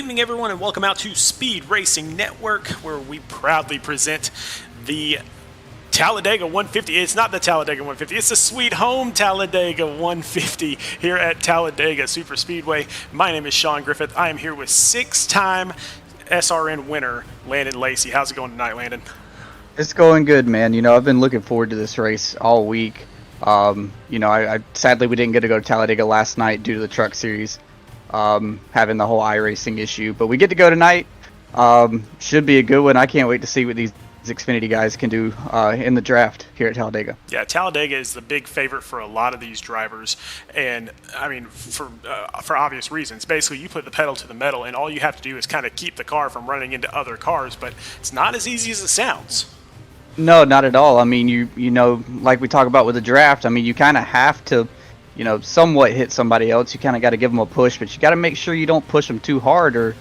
evening, everyone, and welcome out to Speed Racing Network, where we proudly present the Talladega 150. It's not the Talladega 150, it's the Sweet Home Talladega 150 here at Talladega Super Speedway. My name is Sean Griffith. I am here with six-time SRN winner, Landon Lacey. How's it going tonight, Landon? It's going good, man. You know, I've been looking forward to this race all week. I sadly we didn't get to go to Talladega last night due to the truck series having the whole iRacing issue, but we get to go tonight. Should be a good one. I can't wait to see what these Xfinity guys can do in the draft here at Talladega. Yeah, Talladega is the big favorite for a lot of these drivers, and I mean for obvious reasons. Basically, you put the pedal to the metal, and all you have to do is kind of keep the car from running into other cars. But it's not as easy as it sounds. No, not at all. I mean, you know, like we talk about with the draft, I mean, you kind of have to, you know, somewhat hit somebody else. You kind of got to give them a push, but you got to make sure you don't push them too hard, or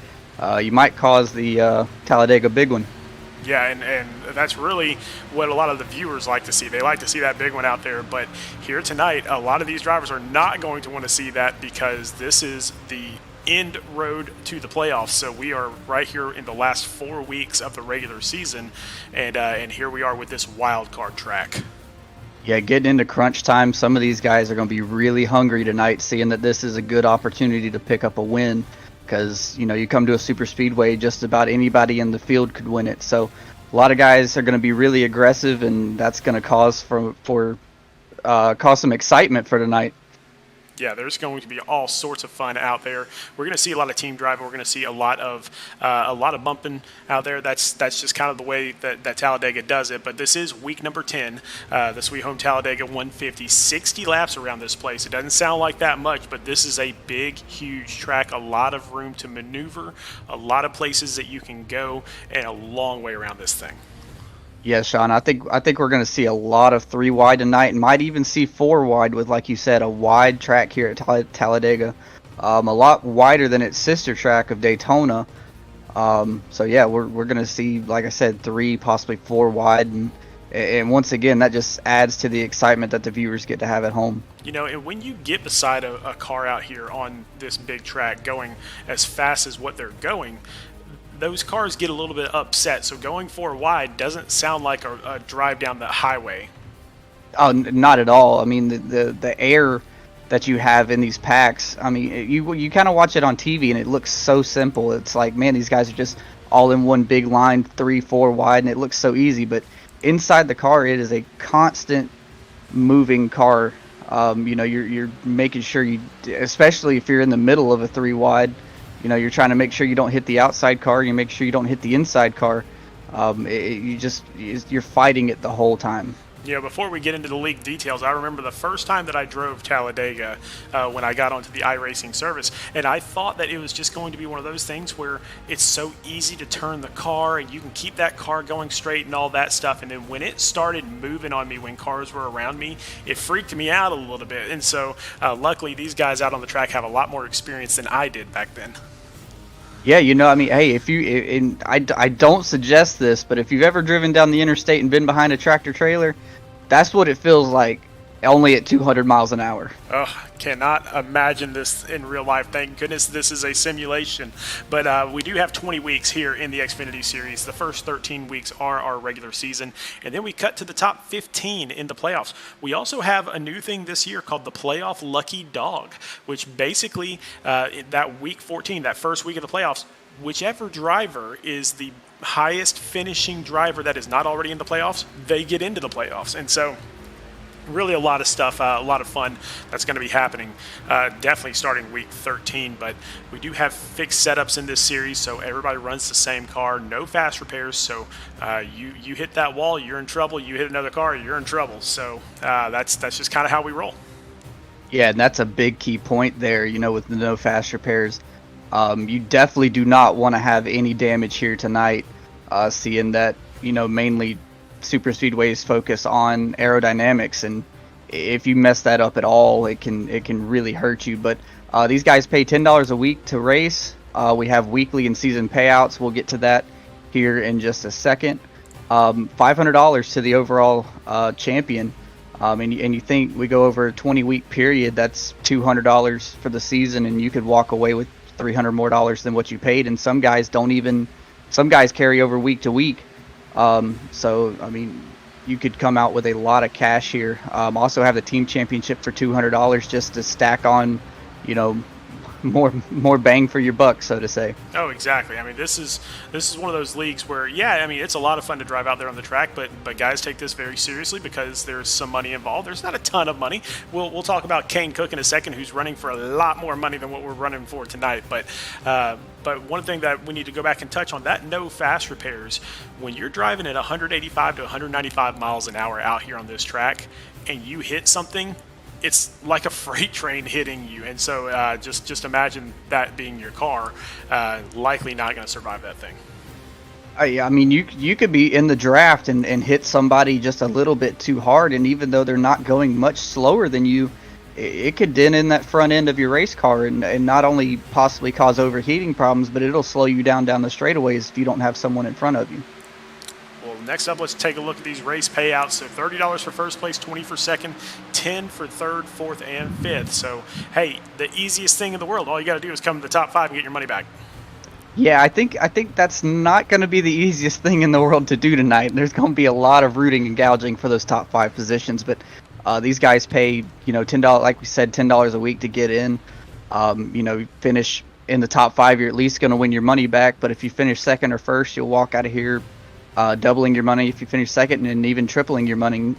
you might cause the Talladega big one. Yeah, and that's really what a lot of the viewers like to see. They like to see that big one out there, but here tonight, a lot of these drivers are not going to want to see that because this is the end road to the playoffs. So we are right here in the last 4 weeks of the regular season, and here we are with this wild card track. Yeah, getting into crunch time, some of these guys are going to be really hungry tonight, seeing that this is a good opportunity to pick up a win. Because, you know, you come to a super speedway, just about anybody in the field could win it. So a lot of guys are going to be really aggressive, and that's going to cause some excitement for tonight. Yeah, there's going to be all sorts of fun out there. We're going to see a lot of team driving. We're going to see a lot of bumping out there. That's just kind of the way that Talladega does it. But this is week number 10, the Sweet Home Talladega 150. 60 laps around this place. It doesn't sound like that much, but this is a big, huge track. A lot of room to maneuver, a lot of places that you can go, and a long way around this thing. Yeah, Sean, I think we're going to see a lot of 3 wide tonight, and might even see 4 wide with, like you said, a wide track here at Talladega. A lot wider than its sister track of Daytona. So yeah, we're going to see, like I said, 3, possibly 4 wide, and once again, that just adds to the excitement that the viewers get to have at home. You know, and when you get beside a car out here on this big track going as fast as what they're going, those cars get a little bit upset. So going 4 wide doesn't sound like a drive down the highway. Oh, not at all. I mean, the air that you have in these packs, I mean, you kind of watch it on TV and it looks so simple. It's like, man, these guys are just all in one big line, 3, 4 wide, and it looks so easy. But inside the car, it is a constant moving car. You know, you're making sure you, especially if you're in the middle of a 3 wide, you know, you're trying to make sure you don't hit the outside car. You make sure you don't hit the inside car. You're fighting it the whole time. Yeah, before we get into the league details, I remember the first time that I drove Talladega when I got onto the iRacing service, and I thought that it was just going to be one of those things where it's so easy to turn the car and you can keep that car going straight and all that stuff. And then when it started moving on me, when cars were around me, it freaked me out a little bit. And so luckily these guys out on the track have a lot more experience than I did back then. Yeah, you know, I mean, hey, I don't suggest this, but if you've ever driven down the interstate and been behind a tractor trailer, that's what it feels like, only at 200 miles an hour. Oh, cannot imagine this in real life. Thank goodness this is a simulation. But we do have 20 weeks here in the Xfinity Series. The first 13 weeks are our regular season, and then we cut to the top 15 in the playoffs. We also have a new thing this year called the Playoff Lucky Dog, which basically that week 14, that first week of the playoffs, whichever driver is the highest finishing driver that is not already in the playoffs, they get into the playoffs. And so really a lot of stuff, a lot of fun that's going to be happening, definitely starting week 13. But we do have fixed setups in this series, so everybody runs the same car, no fast repairs. So you hit that wall, you're in trouble. You hit another car, you're in trouble. So that's just kind of how we roll. Yeah, and that's a big key point there, you know, with the no fast repairs. You definitely do not want to have any damage here tonight, seeing that, you know, mainly super speedways focus on aerodynamics, and if you mess that up at all, it can really hurt you. But these guys pay $10 a week to race. We have weekly and season payouts. We'll get to that here in just a second. $500 to the overall champion. And you think we go over a 20-week period, that's $200 for the season, and you could walk away with $300 more than what you paid, and some guys carry over week to week. So I mean, you could come out with a lot of cash here. Also have the team championship for $200 just to stack on, more bang for your buck, so to say. Oh, exactly. I mean, this is one of those leagues where, yeah, I mean, it's a lot of fun to drive out there on the track, but guys take this very seriously because there's some money involved. There's not a ton of money. We'll talk about Kane Cook in a second, who's running for a lot more money than what we're running for tonight. But one thing that we need to go back and touch on, that no fast repairs. When you're driving at 185 to 195 miles an hour out here on this track, and you hit something, it's like a freight train hitting you. And so just imagine that being your car, likely not going to survive that thing. I mean, you could be in the draft and hit somebody just a little bit too hard, and even though they're not going much slower than you, it could dent in that front end of your race car and not only possibly cause overheating problems, but it'll slow you down the straightaways if you don't have someone in front of you. Next up, let's take a look at these race payouts. So $30 for first place, $20 for second, $10 for third, fourth, and fifth. So, hey, the easiest thing in the world. All you got to do is come to the top 5 and get your money back. Yeah, I think that's not going to be the easiest thing in the world to do tonight. There's going to be a lot of rooting and gouging for those top 5 positions. But these guys pay, $10, like we said, $10 a week to get in. Finish in the top 5, you're at least going to win your money back. But if you finish second or first, you'll walk out of here doubling your money if you finish second, and even tripling your money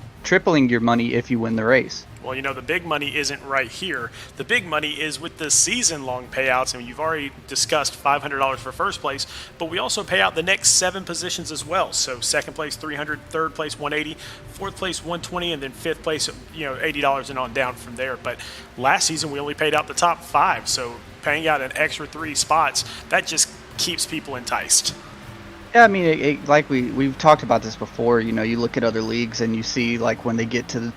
if you win the race. Well, the big money isn't right here. The big money is with the season-long payouts, and you've already discussed $500 for first place, but we also pay out the next 7 positions as well. So second place $300, third place $180, fourth place $120, and then fifth place $80 and on down from there. But last season we only paid out the top 5, so paying out an extra 3 spots, that just keeps people enticed. Yeah, I mean, like we've talked about this before. You look at other leagues and you see, like, when they get to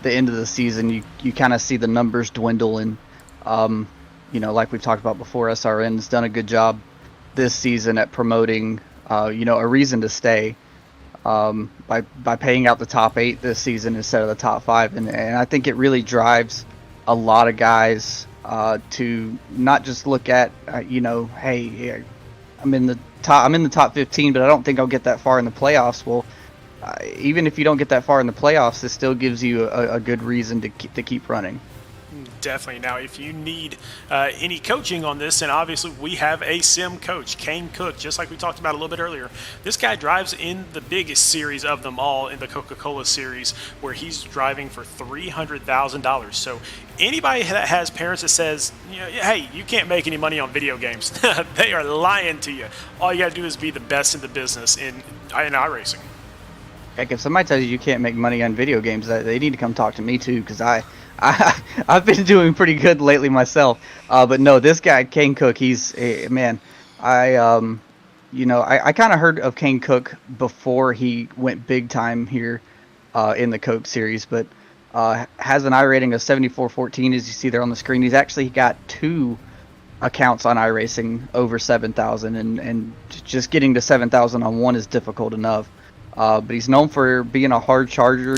the end of the season, you kind of see the numbers dwindle. And like we've talked about before, SRN's done a good job this season at promoting a reason to stay by paying out the top 8 this season instead of the top 5, and I think it really drives a lot of guys to not just look at hey, I'm in the top 15, but I don't think I'll get that far in the playoffs. Well, even if you don't get that far in the playoffs, it still gives you a good reason to keep running. Definitely. Now, if you need any coaching on this, and obviously we have a sim coach, Kane Cook, just like we talked about a little bit earlier. This guy drives in the biggest series of them all, in the Coca-Cola series, where he's driving for $300,000. So anybody that has parents that says, hey, you can't make any money on video games, they are lying to you. All you got to do is be the best in the business in iRacing. Heck, if somebody tells you can't make money on video games, they need to come talk to me too, because I've been doing pretty good lately myself. But no, this guy Kane Cook, he's man. I kind of heard of Kane Cook before he went big time here in the Coke series, but has an iRating of 7414, as you see there on the screen. He's actually got 2 accounts on iRacing over 7,000, and just getting to 7,000 on one is difficult enough. But he's known for being a hard charger.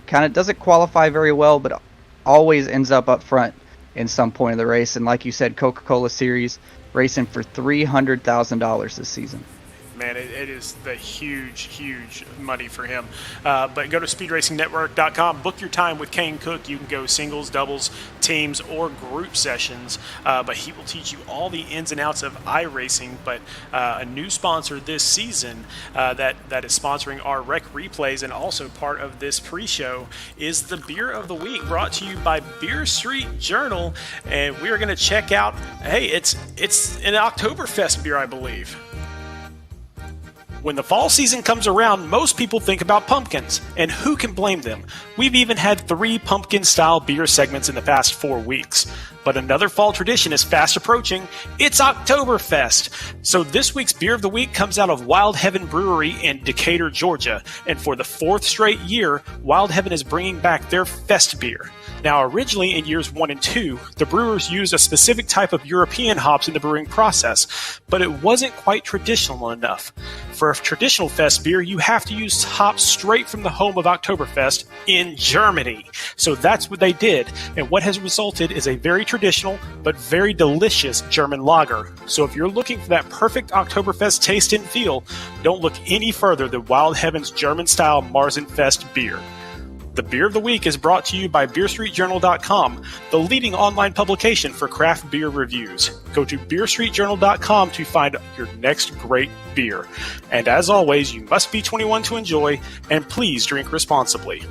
Kind of doesn't qualify very well, but always ends up front in some point of the race. And like you said, Coca-Cola Series, racing for $300,000 this season. Man, it is the huge money for him. But go to speedracingnetwork.com, book your time with Kane Cook. You can go singles, doubles, teams, or group sessions. But he will teach you all the ins and outs of iRacing. But a new sponsor this season that is sponsoring our rec replays and also part of this pre-show is the Beer of the Week, brought to you by Beer Street Journal. And we are going to check out, hey, it's an Oktoberfest beer, I believe. When the fall season comes around, most people think about pumpkins, and who can blame them? We've even had 3 pumpkin-style beer segments in the past 4 weeks. But another fall tradition is fast approaching. It's Oktoberfest. So this week's Beer of the Week comes out of Wild Heaven Brewery in Decatur, Georgia. And for the 4th straight year, Wild Heaven is bringing back their Fest beer. Now, originally in years 1 and 2, the brewers used a specific type of European hops in the brewing process, but it wasn't quite traditional enough. For a traditional Fest beer, you have to use hops straight from the home of Oktoberfest, in Germany. So that's what they did. And what has resulted is a very traditional but very delicious German lager. So if you're looking for that perfect Oktoberfest taste and feel, don't look any further than Wild Heaven's German-style Marzenfest beer. The Beer of the Week is brought to you by BeerStreetJournal.com, the leading online publication for craft beer reviews. Go to BeerStreetJournal.com to find your next great beer. And as always, you must be 21 to enjoy, and please drink responsibly.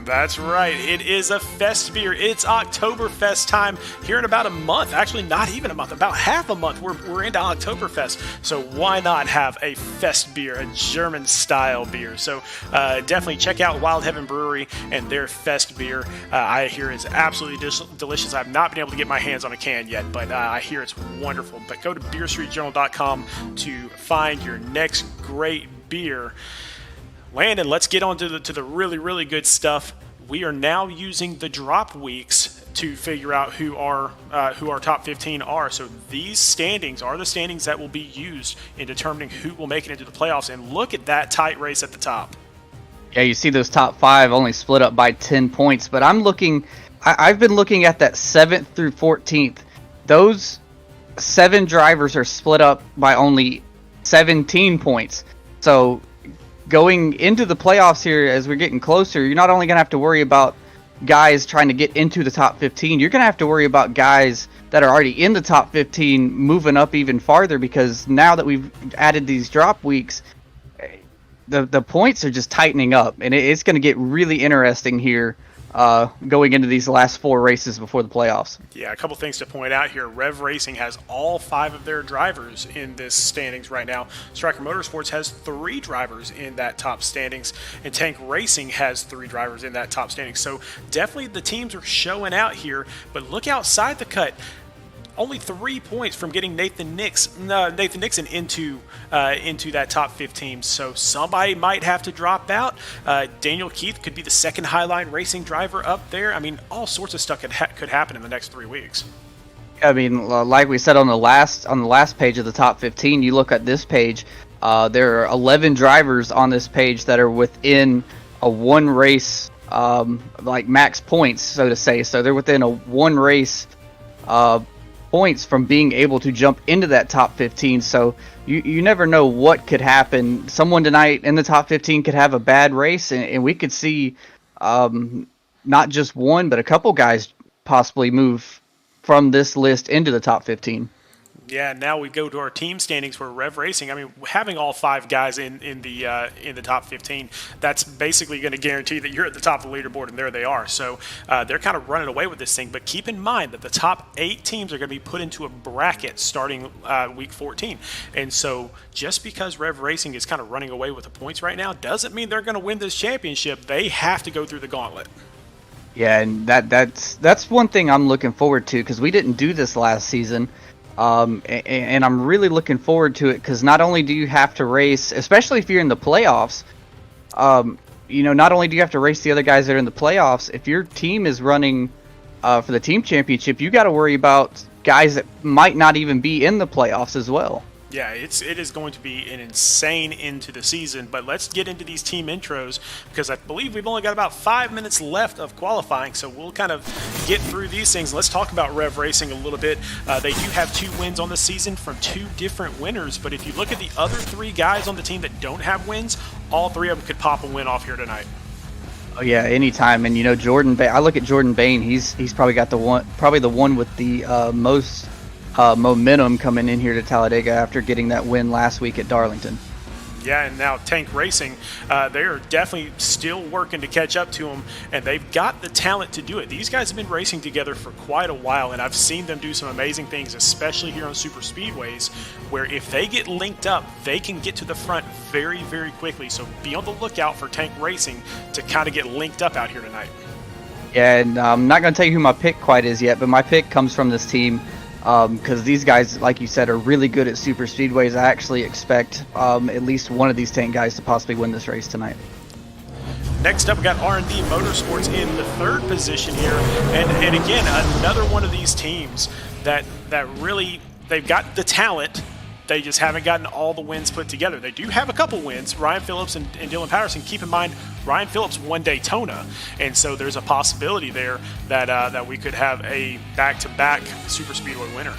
That's right. It is a fest beer. It's Oktoberfest time here in about a month. Actually, not even a month. About half a month. We're into Oktoberfest. So why not have a fest beer, a German-style beer? So definitely check out Wild Heaven Brewery and their fest beer. I hear it's absolutely delicious. I've not been able to get my hands on a can yet, but I hear it's wonderful. But go to BeerStreetJournal.com to find your next great beer. Landon, let's get on to the really, really good stuff. We are now using the drop weeks to figure out who our top 15 are. So these standings are the standings that will be used in determining who will make it into the playoffs. And look at that tight race at the top. Yeah, you see those top 5 only split up by 10 points. But I've been looking at that 7th through 14th. Those 7 drivers are split up by only 17 points. So going into the playoffs here, as we're getting closer, you're not only going to have to worry about guys trying to get into the top 15, you're going to have to worry about guys that are already in the top 15 moving up even farther, because now that we've added these drop weeks, the points are just tightening up, and it's going to get really interesting here going into these last 4 races before the playoffs. Yeah, a couple things to point out here. Rev Racing has all 5 of their drivers in this standings right now. Striker Motorsports has 3 drivers in that top standings, and Tank Racing has 3 drivers in that top standings. So definitely the teams are showing out here, but look outside the cut. Only 3 points from getting Nathan Nixon into that top 15. So somebody might have to drop out. Daniel Keith could be the second Highline Racing driver up there. I mean, all sorts of stuff could happen in the next 3 weeks. I mean, like we said on the last page of the top 15, you look at this page. There are 11 drivers on this page that are within a 1 race, like max points, so to say. So they're within a 1 race points from being able to jump into that top 15. So you never know what could happen. Someone tonight in the top 15 could have a bad race, and we could see not just one, but a couple guys possibly move from this list into the top 15. Yeah, now we go to our team standings for Rev Racing. I mean, having all 5 guys in the top 15, that's basically going to guarantee that you're at the top of the leaderboard, and there they are. So they're kind of running away with this thing. But keep in mind that the top 8 teams are going to be put into a bracket starting week 14. And so just because Rev Racing is kind of running away with the points right now doesn't mean they're going to win this championship. They have to go through the gauntlet. Yeah, and that's one thing I'm looking forward to, because we didn't do this last season. And I'm really looking forward to it, because not only do you have to race, especially if you're in the playoffs, not only do you have to race the other guys that are in the playoffs, if your team is running for the team championship, you got to worry about guys that might not even be in the playoffs as well. Yeah, it is going to be an insane end to the season, but let's get into these team intros, because I believe we've only got about 5 minutes left of qualifying, so we'll kind of get through these things. Let's talk about Rev Racing a little bit. They do have 2 wins on the season from 2 different winners, but if you look at the other 3 guys on the team that don't have wins, all 3 of them could pop a win off here tonight. Oh yeah, anytime. And Jordan Bain, I look at Jordan Bain, he's probably got the one with the most momentum coming in here to Talladega after getting that win last week at Darlington. Yeah, and now Tank Racing, they are definitely still working to catch up to them, and they've got the talent to do it. These guys have been racing together for quite a while, and I've seen them do some amazing things, especially here on super speedways, where if they get linked up, they can get to the front very, very quickly. So be on the lookout for Tank Racing to kind of get linked up out here tonight. Yeah, and I'm not going to tell you who my pick quite is yet, but my pick comes from this team. Because these guys, like you said, are really good at super speedways. I actually expect at least one of these 10 guys to possibly win this race tonight. Next up, we got R&D Motorsports in the 3rd position here. And again, another one of these teams that really, they've got the talent, they just haven't gotten all the wins put together. They do have a couple wins. Ryan Phillips and Dylan Patterson. Keep in mind, Ryan Phillips won Daytona, and so there's a possibility there that we could have a back-to-back Super Speedway winner.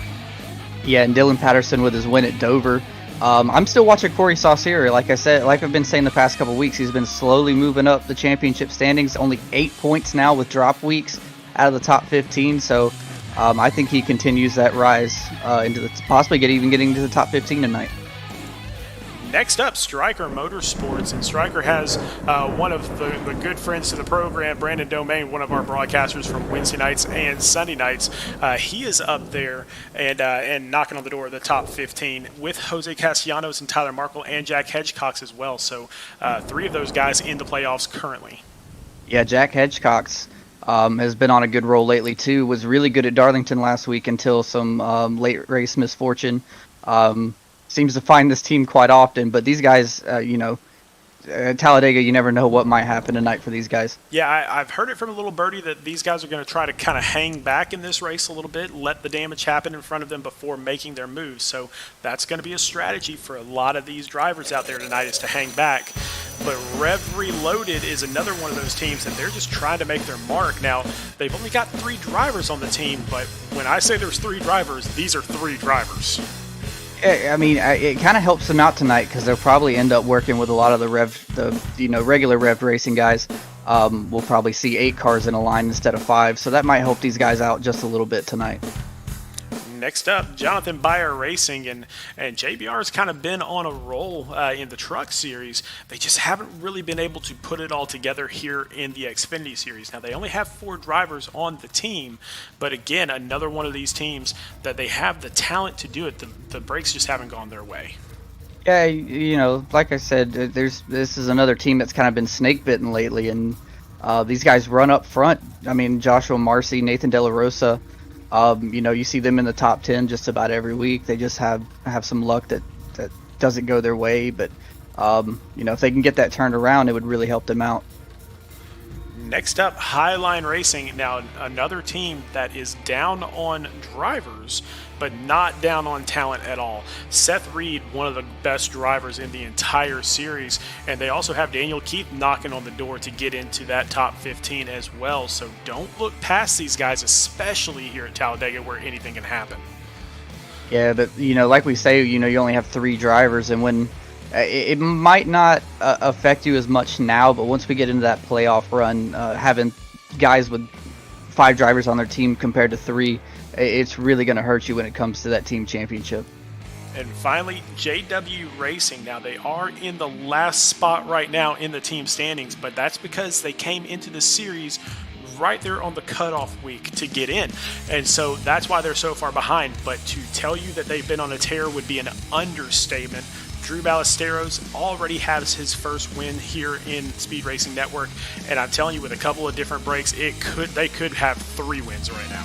Yeah, and Dylan Patterson with his win at Dover. I'm still watching Corey Saucier. Like I said, like I've been saying the past couple weeks, he's been slowly moving up the championship standings. Only 8 points now with drop weeks out of the top 15. So I think he continues that rise into possibly getting into the top 15 tonight. Next up, Stryker Motorsports, and Stryker has one of the good friends to the program, Brandon Domain, one of our broadcasters from Wednesday nights and Sunday nights. He is up there and knocking on the door of the top 15 with Jose Castellanos and Tyler Markle and Jack Hedgecox as well. So 3 of those guys in the playoffs currently. Yeah, Jack Hedgecox has been on a good roll lately too. Was really good at Darlington last week until some late race misfortune. Seems to find this team quite often, but these guys, Talladega, you never know what might happen tonight for these guys. Yeah, I've heard it from a little birdie that these guys are going to try to kind of hang back in this race a little bit, let the damage happen in front of them before making their moves. So that's going to be a strategy for a lot of these drivers out there tonight, is to hang back. But Rev Reloaded is another one of those teams, and they're just trying to make their mark. Now, they've only got 3 drivers on the team, but when I say there's 3 drivers, these are 3 drivers. I mean, it kind of helps them out tonight because they'll probably end up working with a lot of the regular Rev Racing guys. We'll probably see 8 cars in a line instead of 5, so that might help these guys out just a little bit tonight. Next up, Jonathan Beyer Racing, and JBR has kind of been on a roll in the truck series. They just haven't really been able to put it all together here in the Xfinity series. Now, they only have 4 drivers on the team, but again, another one of these teams that they have the talent to do it. The brakes just haven't gone their way. Yeah, like I said, this is another team that's kind of been snake bitten lately, and these guys run up front. I mean, Joshua Marcy, Nathan De La Rosa. You see them in the top 10 just about every week. They just have some luck that doesn't go their way, but if they can get that turned around, it would really help them out. Next up, Highline Racing. Now, another team that is down on drivers, but not down on talent at all. Seth Reed, one of the best drivers in the entire series, and they also have Daniel Keith knocking on the door to get into that top 15 as well. So don't look past these guys, especially here at Talladega, where anything can happen. Yeah, but like we say, you only have 3 drivers, and when it might not affect you as much now, but once we get into that playoff run, having guys with 5 drivers on their team compared to 3, it's really going to hurt you when it comes to that team championship. And finally, JW Racing. Now, they are in the last spot right now in the team standings, but that's because they came into the series right there on the cutoff week to get in. And so that's why they're so far behind. But to tell you that they've been on a tear would be an understatement. Drew Ballesteros already has his first win here in Speed Racing Network, and I'm telling you, with a couple of different breaks, they could have 3 wins right now.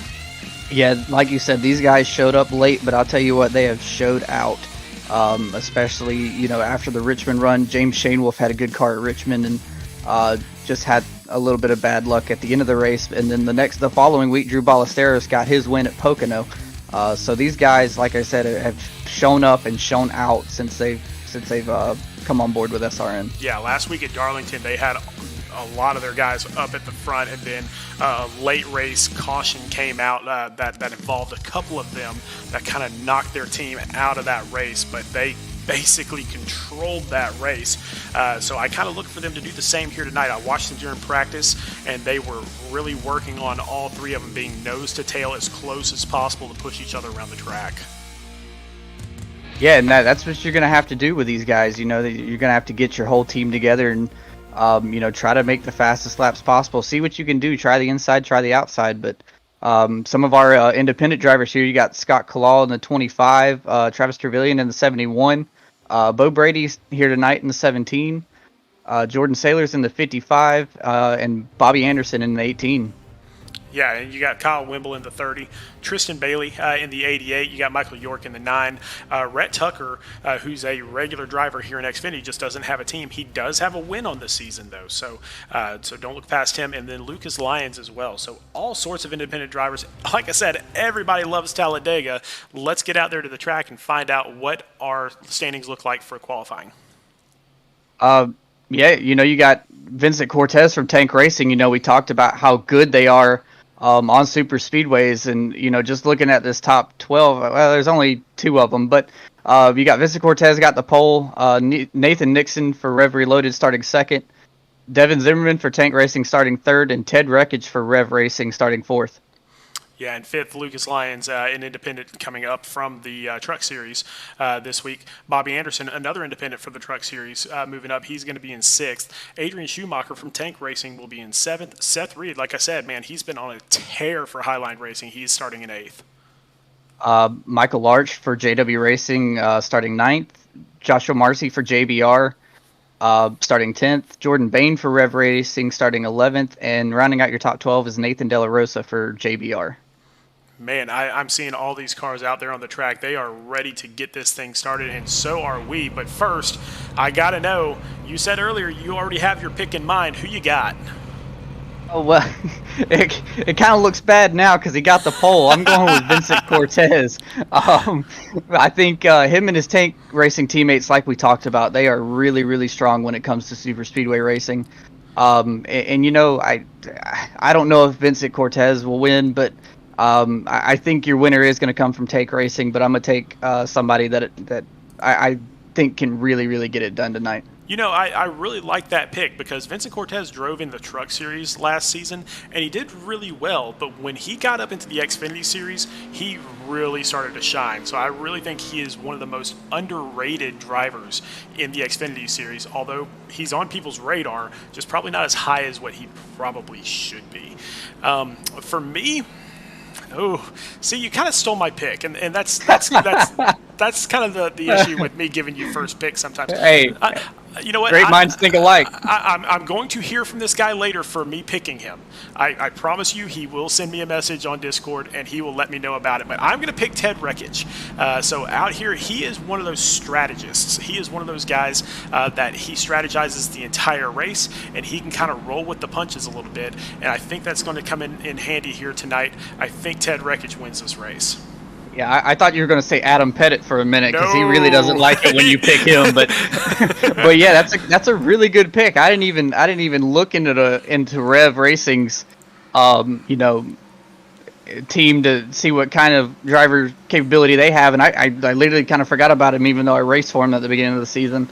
Yeah, like you said, these guys showed up late, but I'll tell you what, they have showed out. Especially, after the Richmond run, James Shanewolf had a good car at Richmond and just had a little bit of bad luck at the end of the race. And then the following week, Drew Ballesteros got his win at Pocono. So these guys, like I said, have shown up and shown out since they've come on board with SRN. Yeah, last week at Darlington, they had a lot of their guys up at the front, and then a late race caution came out that involved a couple of them that kind of knocked their team out of that race, but they basically controlled that race. So I kind of look for them to do the same here tonight. I watched them during practice, and they were really working on all 3 of them being nose to tail as close as possible to push each other around the track. Yeah, and that's what you're going to have to do with these guys. You're going to have to get your whole team together and try to make the fastest laps possible. See what you can do. Try the inside, try the outside. But some of our independent drivers here, you got Scott Kalal in the 25, Travis Trevillian in the 71, Bo Brady's here tonight in the 17, Jordan Saylor's in the 55, and Bobby Anderson in the 18. Yeah, and you got Kyle Wimble in the 30, Tristan Bailey in the 88. You got Michael York in the 9. Rhett Tucker, who's a regular driver here in Xfinity, just doesn't have a team. He does have a win on the season, though, so don't look past him. And then Lucas Lyons as well. So all sorts of independent drivers. Like I said, everybody loves Talladega. Let's get out there to the track and find out what our standings look like for qualifying. Yeah, you got Vincent Cortez from Tank Racing. We talked about how good they are on super speedways, and just looking at this top 12, well, there's only 2 of them, but you got Vincent Cortez got the pole, Nathan Nixon for Rev Reloaded starting 2nd, Devin Zimmerman for Tank Racing starting 3rd, and Ted Wreckage for Rev Racing starting 4th. Yeah, and 5th, Lucas Lyons, an independent coming up from the Truck Series this week. Bobby Anderson, another independent for the Truck Series, moving up. He's going to be in 6th. Adrian Schumacher from Tank Racing will be in 7th. Seth Reed, like I said, man, he's been on a tear for Highline Racing. He's starting in 8th. Michael Larch for JW Racing starting 9th. Joshua Marcy for JBR starting 10th. Jordan Bain for Rev Racing starting 11th. And rounding out your top 12 is Nathan De La Rosa for JBR. Man, I'm seeing all these cars out there on the track. They are ready to get this thing started, and so are we. But first, I got to know, you said earlier you already have your pick in mind. Who you got? Oh, well, it kind of looks bad now because he got the pole. I'm going with Vincent Cortez. I think him and his Tank Racing teammates, like we talked about, they are really, really strong when it comes to super speedway racing. I don't know if Vincent Cortez will win, but I think your winner is going to come from Tank Racing, but I'm going to take somebody that I think can really, really get it done tonight. I really like that pick because Vincent Cortez drove in the Truck Series last season, and he did really well. But when he got up into the Xfinity Series, he really started to shine. So I really think he is one of the most underrated drivers in the Xfinity Series, although he's on people's radar, just probably not as high as what he probably should be. For me, see, you kind of stole my pick, and that's kind of the issue with me giving you first pick sometimes. Hey, you know what? Great minds think alike. I'm going to hear from this guy later for me picking him. I promise you he will send me a message on Discord, and he will let me know about it. But I'm going to pick Ted Wreckage. So out here, he is one of those strategists. He is one of those guys that he strategizes the entire race, and he can kind of roll with the punches a little bit. And I think that's going to come in handy here tonight. I think Ted Wreckage wins this race. Yeah, I thought you were going to say Adam Pettit for a minute because he really doesn't like it when you pick him. But but yeah, that's a really good pick. I didn't even look into Rev Racing's team to see what kind of driver capability they have, and I literally kind of forgot about him even though I raced for him at the beginning of the season.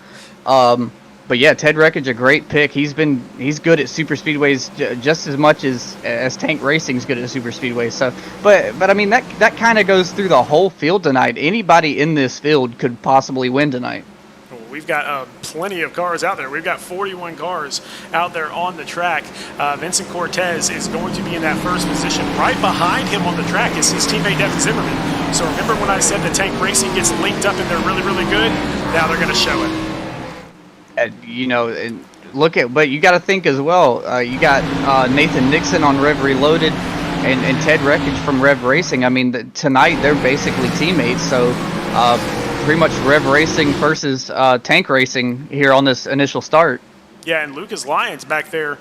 But yeah, Ted Wreckage, a great pick. He's good at super speedways just as much as Tank Racing's good at super speedways. So, but I mean that kind of goes through the whole field tonight. Anybody in this field could possibly win tonight. Well, we've got plenty of cars out there. We've got 41 cars out there on the track. Vincent Cortez is going to be in that first position. Right behind him on the track is his teammate Devin Zimmerman. So remember when I said the Tank Racing gets linked up and they're really, really good? Now they're going to show it. And but you got to think as well. You got Nathan Nixon on Rev Reloaded and Ted Wreckage from Rev Racing. I mean, tonight they're basically teammates. So pretty much Rev Racing versus Tank Racing here on this initial start. Yeah, and Lucas Lyons back there,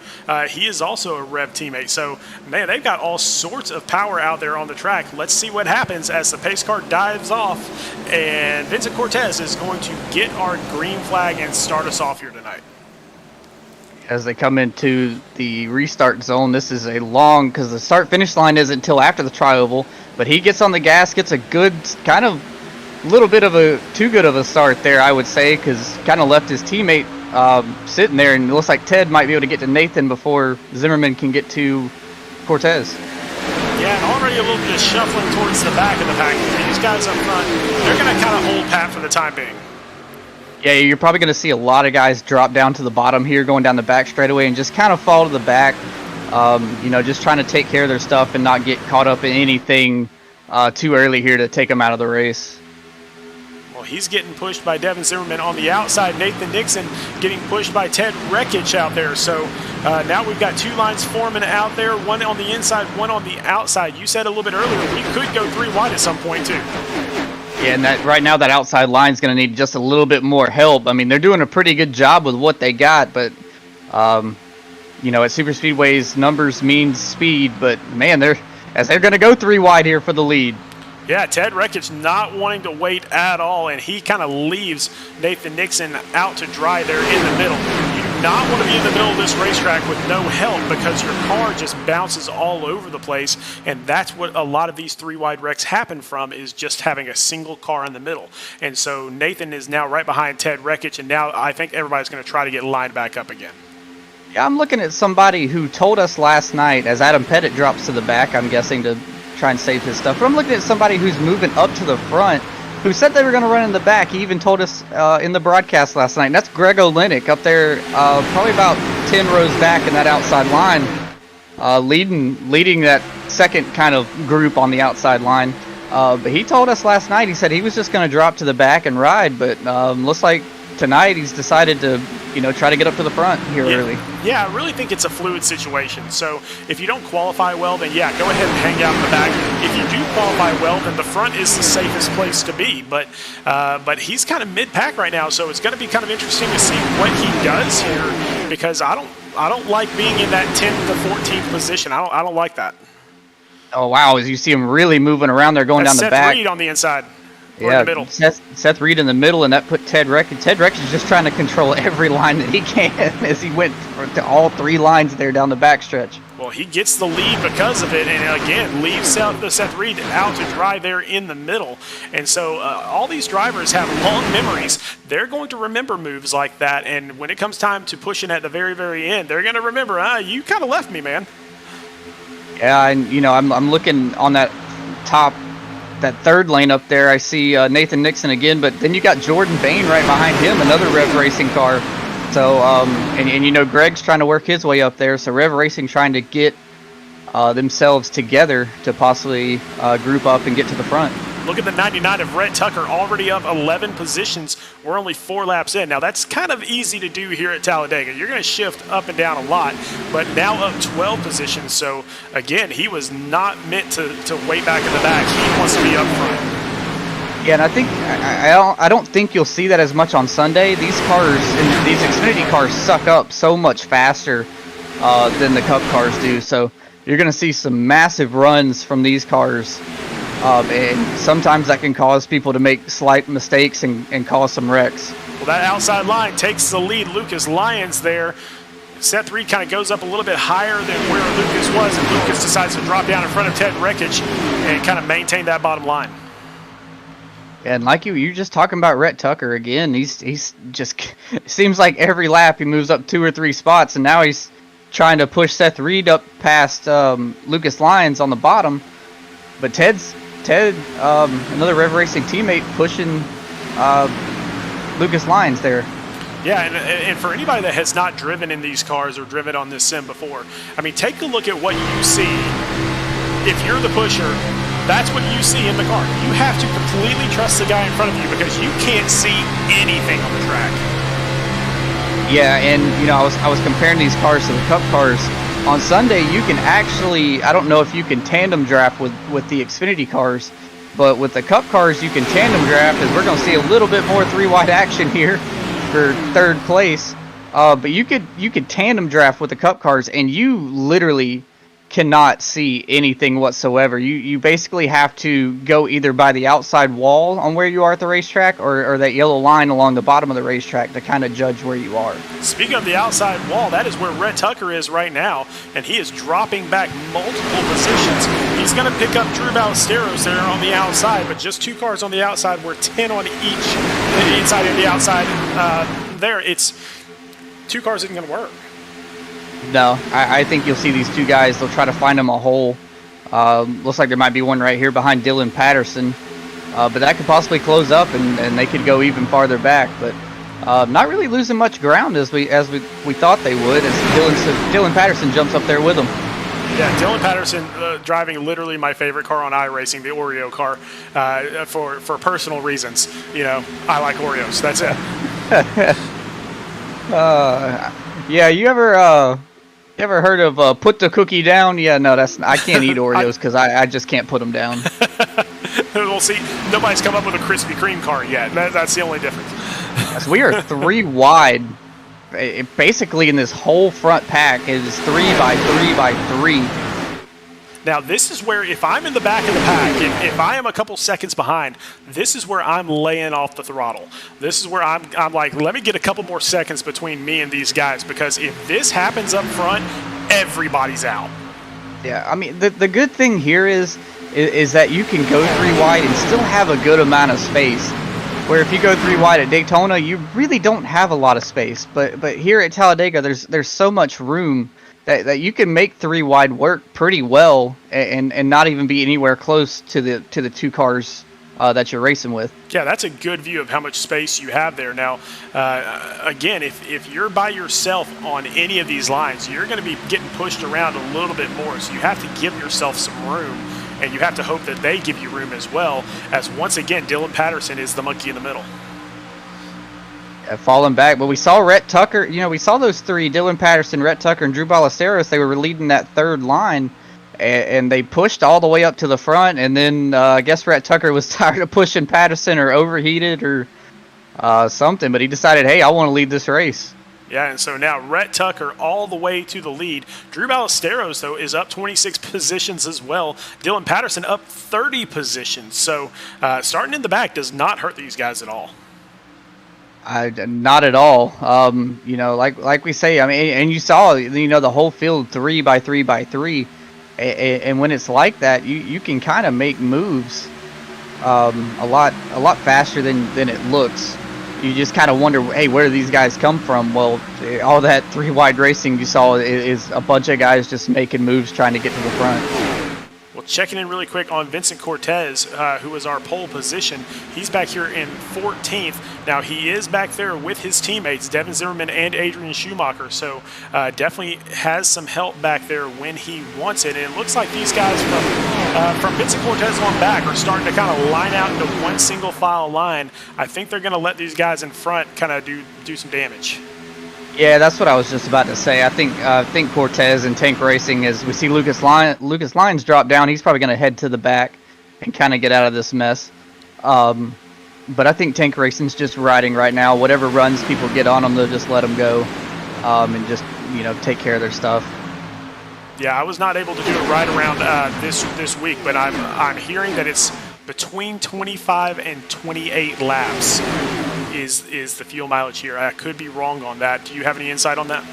he is also a Rev teammate. So, man, they've got all sorts of power out there on the track. Let's see what happens as the pace car dives off. And Vincent Cortez is going to get our green flag and start us off here tonight. As they come into the restart zone, this is a long, because the start-finish line isn't until after the tri-oval, but he gets on the gas, gets a good, kind of, little bit of a, too good of a start there, I would say, because kind of left his teammate sitting there, and it looks like Ted might be able to get to Nathan before Zimmerman can get to Cortez. Yeah, and already a little bit of shuffling towards the back of the pack. These guys up front, they're going to kind of hold pat for the time being. Yeah, you're probably going to see a lot of guys drop down to the bottom here, going down the back straightaway, and just kind of fall to the back, just trying to take care of their stuff and not get caught up in anything too early here to take them out of the race. Well, he's getting pushed by Devin Zimmerman on the outside. Nathan Nixon getting pushed by Ted Wreckage out there. So Now we've got two lines forming out there, one on the inside, one on the outside. You said a little bit earlier we could go 3 wide at some point too. Yeah, and right now that outside line is going to need just a little bit more help. I mean, they're doing a pretty good job with what they got, but at super speedways, numbers means speed. But man, they're going to go 3 wide here for the lead. Yeah, Ted Rekich not wanting to wait at all, and he kind of leaves Nathan Nixon out to dry there in the middle. You do not want to be in the middle of this racetrack with no help because your car just bounces all over the place, and that's what a lot of these 3 wide wrecks happen from, is just having a single car in the middle. And so Nathan is now right behind Ted Rekich, and now I think everybody's going to try to get lined back up again. Yeah, I'm looking at somebody who told us last night, as Adam Pettit drops to the back, I'm guessing to try and save his stuff. But I'm looking at somebody who's moving up to the front, who said they were going to run in the back. He even told us in the broadcast last night. And that's Greg Olenek up there, probably about 10 rows back in that outside line, leading that second kind of group on the outside line. But he told us last night, he said he was just going to drop to the back and ride. But looks like tonight he's decided to try to get up to the front here early. Yeah, I really think it's a fluid situation. So if you don't qualify well, then yeah, go ahead and hang out in the back. If you do qualify well, then the front is the safest place to be. But he's kind of mid-pack right now, so it's going to be kind of interesting to see what he does here, because I don't like being in that 10th to 14th position. I don't like that. Oh wow, as you see him really moving around there, going down the back. Seth Reed on the inside. Yeah, in the middle. Seth Reed in the middle, and that put Ted Rekich. Ted Rekich is just trying to control every line that he can as he went to all 3 lines there down the backstretch. Well, he gets the lead because of it, and again, leaves Seth Reed out to dry there in the middle. And so all these drivers have long memories. They're going to remember moves like that, and when it comes time to pushing at the very, very end, they're going to remember, you kind of left me, man. Yeah, and I'm looking on that top, that third lane up there. I see Nathan Nixon again, but then you got Jordan Bain right behind him, another Rev Racing car. So, and Greg's trying to work his way up there. So Rev Racing trying to get themselves together to possibly group up and get to the front. Look at the 99 of Rhett Tucker, already up 11 positions. We're only 4 laps in. Now, that's kind of easy to do here at Talladega. You're going to shift up and down a lot, but now up 12 positions. So, again, he was not meant to wait back in the back. He wants to be up front. Yeah, and I think I don't think you'll see that as much on Sunday. These cars, and these Xfinity cars, suck up so much faster than the Cup cars do. So you're going to see some massive runs from these cars. And sometimes that can cause people to make slight mistakes and cause some wrecks. Well, that outside line takes the lead. Lucas Lyons there. Seth Reed kind of goes up a little bit higher than where Lucas was, and Lucas decides to drop down in front of Ted Rekich and kind of maintain that bottom line. And like you're just talking about Rhett Tucker again. He's just seems like every lap he moves up 2 or 3 spots, and now he's trying to push Seth Reed up past Lucas Lyons on the bottom. But Ted, another Rev Racing teammate, pushing Lucas Lyons there. Yeah, and for anybody that has not driven in these cars or driven on this sim before, I mean, take a look at what you see. If you're the pusher, that's what you see in the car. You have to completely trust the guy in front of you because you can't see anything on the track. Yeah, and I was comparing these cars to the Cup cars. On Sunday, you can actually, I don't know if you can tandem draft with the Xfinity cars, but with the Cup cars, you can tandem draft, as we're going to see a little bit more 3-wide action here for 3rd place. But you could tandem draft with the Cup cars, and you literally cannot see anything whatsoever. You basically have to go either by the outside wall on where you are at the racetrack or that yellow line along the bottom of the racetrack to kind of judge where you are. Speaking of the outside wall, that is where Rhett Tucker is right now, and he is dropping back multiple positions. He's going to pick up Drew Ballesteros there on the outside, but just 2 cars on the outside. We're 10 on each, the inside and the outside. There, it's 2 cars isn't going to work. No, I think you'll see these 2 guys. They'll try to find them a hole. Looks like there might be one right here behind Dylan Patterson. But that could possibly close up, and they could go even farther back. But not really losing much ground as we thought they would, as Dylan Patterson jumps up there with them. Yeah, Dylan Patterson driving literally my favorite car on iRacing, the Oreo car, for personal reasons. I like Oreos. That's it. Yeah, you ever You ever heard of put the cookie down? Yeah, no, I can't eat Oreos because I just can't put them down. We'll see. Nobody's come up with a Krispy Kreme car yet. That's the only difference. Yes, we are 3 wide. Basically, in this whole front pack, it is 3 by 3 by 3. Now, this is where, if I'm in the back of the pack, if I am a couple seconds behind, this is where I'm laying off the throttle. This is where I'm like, let me get a couple more seconds between me and these guys, because if this happens up front, everybody's out. Yeah, I mean, the good thing here is that you can go 3 wide and still have a good amount of space. Where if you go 3 wide at Daytona, you really don't have a lot of space. But here at Talladega, there's so much room that you can make 3 wide work pretty well and not even be anywhere close to the 2 cars that you're racing with. Yeah, that's a good view of how much space you have there. Now, again, if you're by yourself on any of these lines, you're going to be getting pushed around a little bit more. So you have to give yourself some room, and you have to hope that they give you room as well, as once again, Dylan Patterson is the monkey in the middle. Falling back, but we saw Rhett Tucker. We saw those 3: Dylan Patterson, Rhett Tucker, and Drew Ballesteros. They were leading that 3rd line, and they pushed all the way up to the front. And then I guess Rhett Tucker was tired of pushing Patterson, or overheated, or something. But he decided, hey, I want to lead this race. Yeah, and so now Rhett Tucker all the way to the lead. Drew Ballesteros, though, is up 26 positions as well. Dylan Patterson up 30 positions. So starting in the back does not hurt these guys at all. Not at all. Like we say, I mean, and you saw, the whole field 3 by 3 by 3, and when it's like that, you can kind of make moves a lot faster than it looks. You just kind of wonder, hey, where do these guys come from? Well, all that 3 wide racing you saw is a bunch of guys just making moves trying to get to the front. Well, checking in really quick on Vincent Cortez, who was our pole position. He's back here in 14th. Now, he is back there with his teammates, Devin Zimmerman and Adrian Schumacher, so definitely has some help back there when he wants it. And it looks like these guys from Vincent Cortez on back are starting to kind of line out into one single file line. I think they're going to let these guys in front kind of do some damage. Yeah, that's what I was just about to say. I think Cortez and Tank Racing, as we see Lucas Lyons drop down, he's probably going to head to the back and kind of get out of this mess. But I think Tank Racing's just riding right now. Whatever runs people get on them, they'll just let them go and just take care of their stuff. Yeah, I was not able to do it right around this week, but I'm hearing that it's between 25 and 28 laps. Is the fuel mileage here. I could be wrong on that. Do you have any insight on that?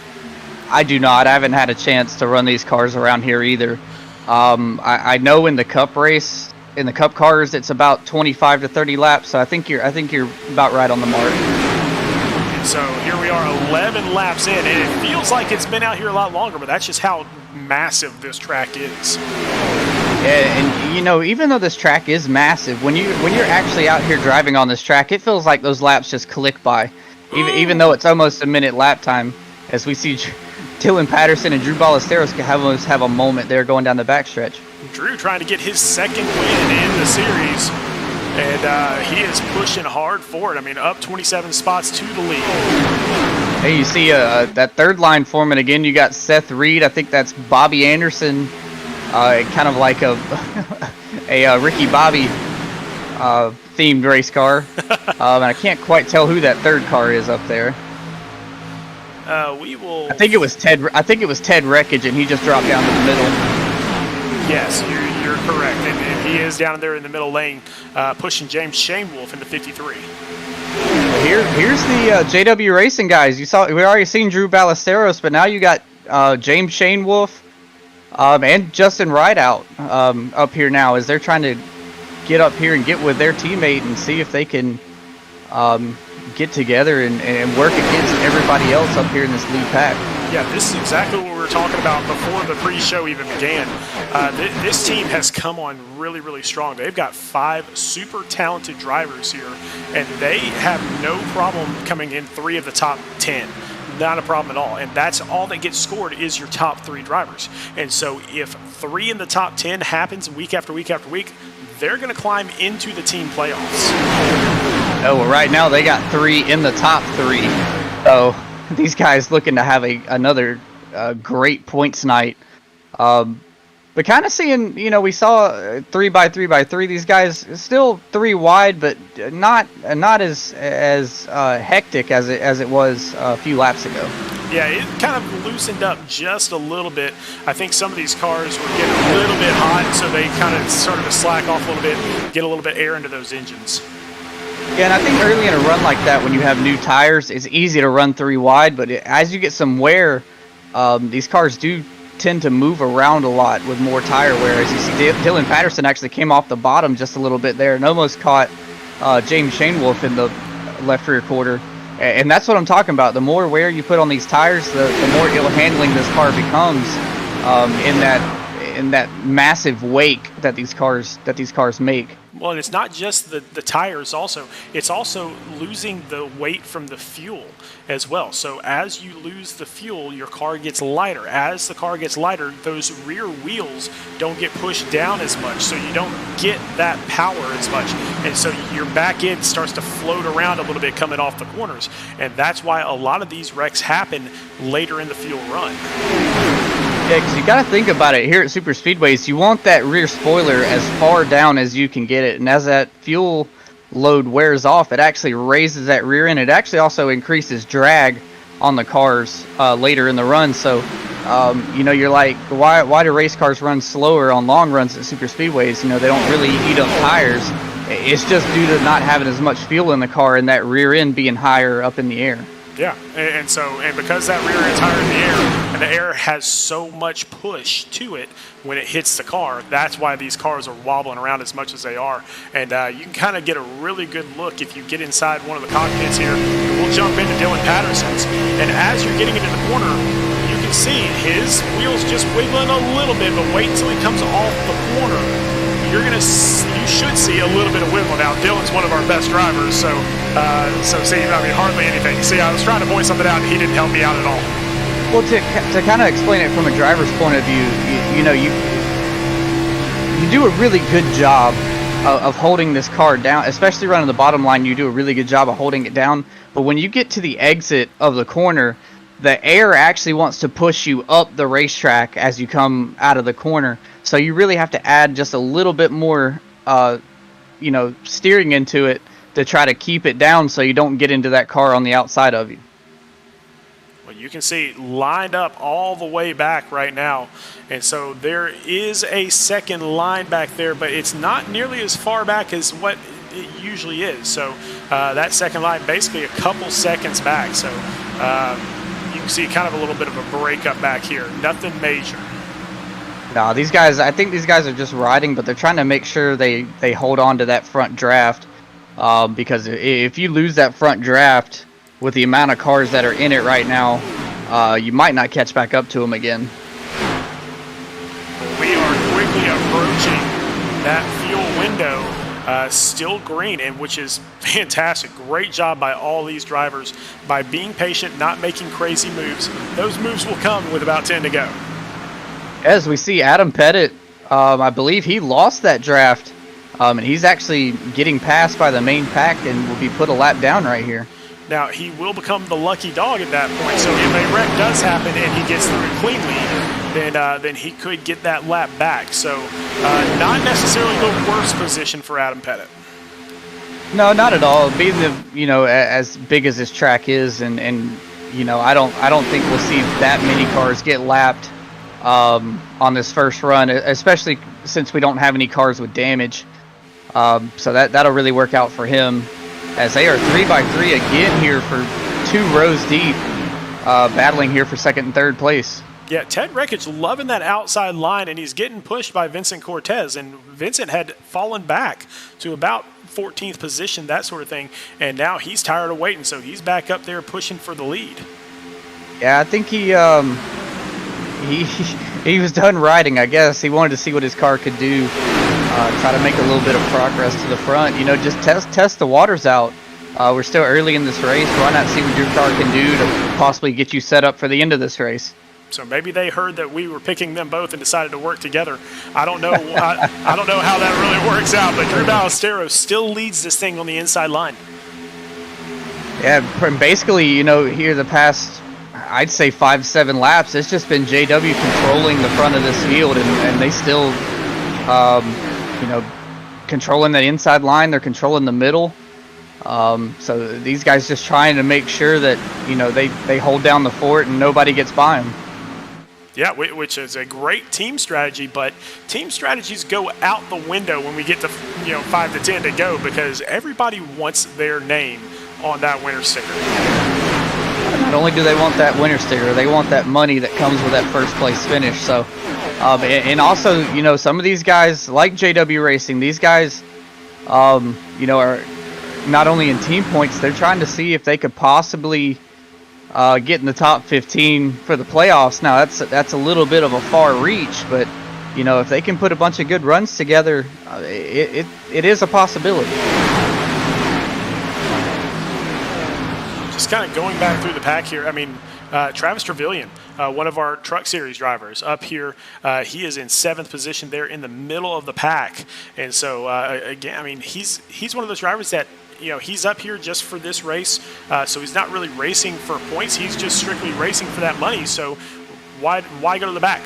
I do not. I haven't had a chance to run these cars around here either. I know in the Cup race, in the Cup cars, it's about 25 to 30 laps. So I think you're about right on the mark. And so here we are, 11 laps in, and it feels like it's been out here a lot longer, but that's just how massive this track is. And even though this track is massive, when you're actually out here driving on this track, it feels like those laps just click by, even though it's almost a minute lap time. As we see Dylan Patterson and Drew Ballesteros have a moment there going down the backstretch. Drew trying to get his 2nd win in the series, and he is pushing hard for it. I mean, up 27 spots to the lead. Hey, you see that 3rd line forming again. You got Seth Reed. I think that's Bobby Anderson. Kind of like a Ricky Bobby themed race car, and I can't quite tell who that 3rd car is up there. We will. I think it was Ted Wreckage, and he just dropped down to the middle. Yes, you're correct, and he is down there in the middle lane, pushing James Shanewolf into 53. Here's the JW Racing guys. We already seen Drew Ballesteros, but now you got James Shanewolf. And Justin Rideout up here now, as they're trying to get up here and get with their teammate and see if they can get together and work against everybody else up here in this lead pack. Yeah, this is exactly what we were talking about before the pre-show even began. This team has come on really, really strong. They've got 5 super talented drivers here, and they have no problem coming in 3 of the top 10. Not a problem at all, and that's all that gets scored is your top 3 drivers. And so if 3 in the top 10 happens week after week after week, they're going to climb into the team playoffs. Oh, well, right now they got 3 in the top 3. So these guys looking to have a great points night. But kind of seeing, we saw 3x3x3. These guys still 3 wide, but not as hectic as it was a few laps ago. Yeah, it kind of loosened up just a little bit. I think some of these cars were getting a little bit hot, so they kind of started to slack off a little bit, get a little bit air into those engines. Yeah, and I think early in a run like that, when you have new tires, it's easy to run 3 wide. But as you get some wear, these cars do tend to move around a lot with more tire wear. As you see, Dylan Patterson actually came off the bottom just a little bit there and almost caught James Shanewoolf in the left rear quarter. And that's what I'm talking about. The more wear you put on these tires, the more ill handling this car becomes in that massive wake that these cars make. Well, and it's not just the tires also. It's also losing the weight from the fuel as well. So as you lose the fuel, your car gets lighter. As the car gets lighter, those rear wheels don't get pushed down as much, so you don't get that power as much. And so your back end starts to float around a little bit coming off the corners. And that's why a lot of these wrecks happen later in the fuel run. Yeah, because you got to think about it here at super speedways. You want that rear spoiler as far down as you can get it, and as that fuel load wears off, it actually raises that rear end. It actually also increases drag on the cars later in the run. So, you're like, why do race cars run slower on long runs at super speedways? They don't really eat up tires. It's just due to not having as much fuel in the car and that rear end being higher up in the air. Yeah, and because that rear end's higher in the air, and the air has so much push to it when it hits the car, that's why these cars are wobbling around as much as they are. And you can kind of get a really good look if you get inside one of the cockpits here. We'll jump into Dylan Patterson's, and as you're getting into the corner, you can see his wheels just wiggling a little bit, but wait until he comes off the corner. You should see a little bit of wiggle. Now, Dylan's one of our best drivers, so see, hardly anything. See, I was trying to point something out, and he didn't help me out at all. Well, to kind of explain it from a driver's point of view, you do a really good job of holding this car down, especially running the bottom line. You do a really good job of holding it down. But when you get to the exit of the corner, the air actually wants to push you up the racetrack as you come out of the corner. So you really have to add just a little bit more, steering into it to try to keep it down so you don't get into that car on the outside of you. Well, you can see lined up all the way back right now. And so there is a second line back there, but it's not nearly as far back as what it usually is. So that second line basically a couple seconds back. So you can see kind of a little bit of a breakup back here. Nothing major. No, I think these guys are just riding, but they're trying to make sure they hold on to that front draft. Because if you lose that front draft with the amount of cars that are in it right now, you might not catch back up to them again. We are quickly approaching that fuel window, still green, and which is fantastic. Great job by all these drivers by being patient, not making crazy moves. Those moves will come with about 10 to go. As we see, Adam Pettit, I believe he lost that draft. And he's actually getting passed by the main pack and will be put a lap down right here. Now, he will become the lucky dog at that point. So if a wreck does happen and he gets through it cleanly, then he could get that lap back. So not necessarily the worst position for Adam Pettit. No, not at all. Being as big as this track is, and I don't think we'll see that many cars get lapped on this first run, especially since we don't have any cars with damage. So that'll really work out for him, as they are 3x3 again here for 2 rows deep, battling here for second and third place. Yeah, Ted Rekich loving that outside line, and he's getting pushed by Vincent Cortez, and Vincent had fallen back to about 14th position, that sort of thing, and now he's tired of waiting, so he's back up there pushing for the lead. Yeah, I think he was done riding, I guess. He wanted to see what his car could do, try to make a little bit of progress to the front. Just test the waters out. We're still early in this race. Why not see what your car can do to possibly get you set up for the end of this race? So maybe they heard that we were picking them both and decided to work together. I don't know. I don't know how that really works out, but Drew Ballesteros still leads this thing on the inside line. Yeah, basically, here the past, I'd say 5-7 laps, it's just been JW controlling the front of this field, and they still, you know, controlling that inside line. They're controlling the middle. So these guys just trying to make sure that, you know, they hold down the fort and nobody gets by them. Yeah, which is a great team strategy, but team strategies go out the window when we get to 5 to 10 to go, because everybody wants their name on that winner sticker. Not only do they want that winner sticker, they want that money that comes with that first place finish. So, and also, you know, some of these guys like JW Racing, these guys, you know, are not only in team points, they're trying to see if they could possibly get in the top 15 for the playoffs. Now that's a little bit of a far reach, but you know, if they can put a bunch of good runs together, it is a possibility. Just kind of going back through the pack here, I mean, Travis Trevillian, one of our Truck Series drivers up here, he is in 7th position there in the middle of the pack. And so, again, I mean, he's one of those drivers that, you know, he's up here just for this race, so he's not really racing for points. He's just strictly racing for that money. So why go to the back?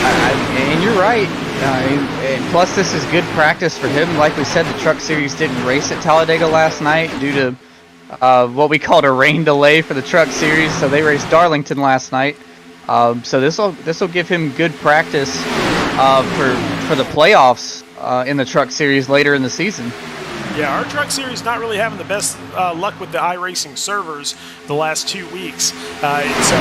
And you're right. And plus, this is good practice for him. Like we said, the Truck Series didn't race at Talladega last night due to what we called a rain delay for the Truck Series. So they raced Darlington last night. So this will give him good practice for the playoffs in the Truck Series later in the season. Yeah, our Truck Series not really having the best luck with the iRacing servers the last 2 weeks. And so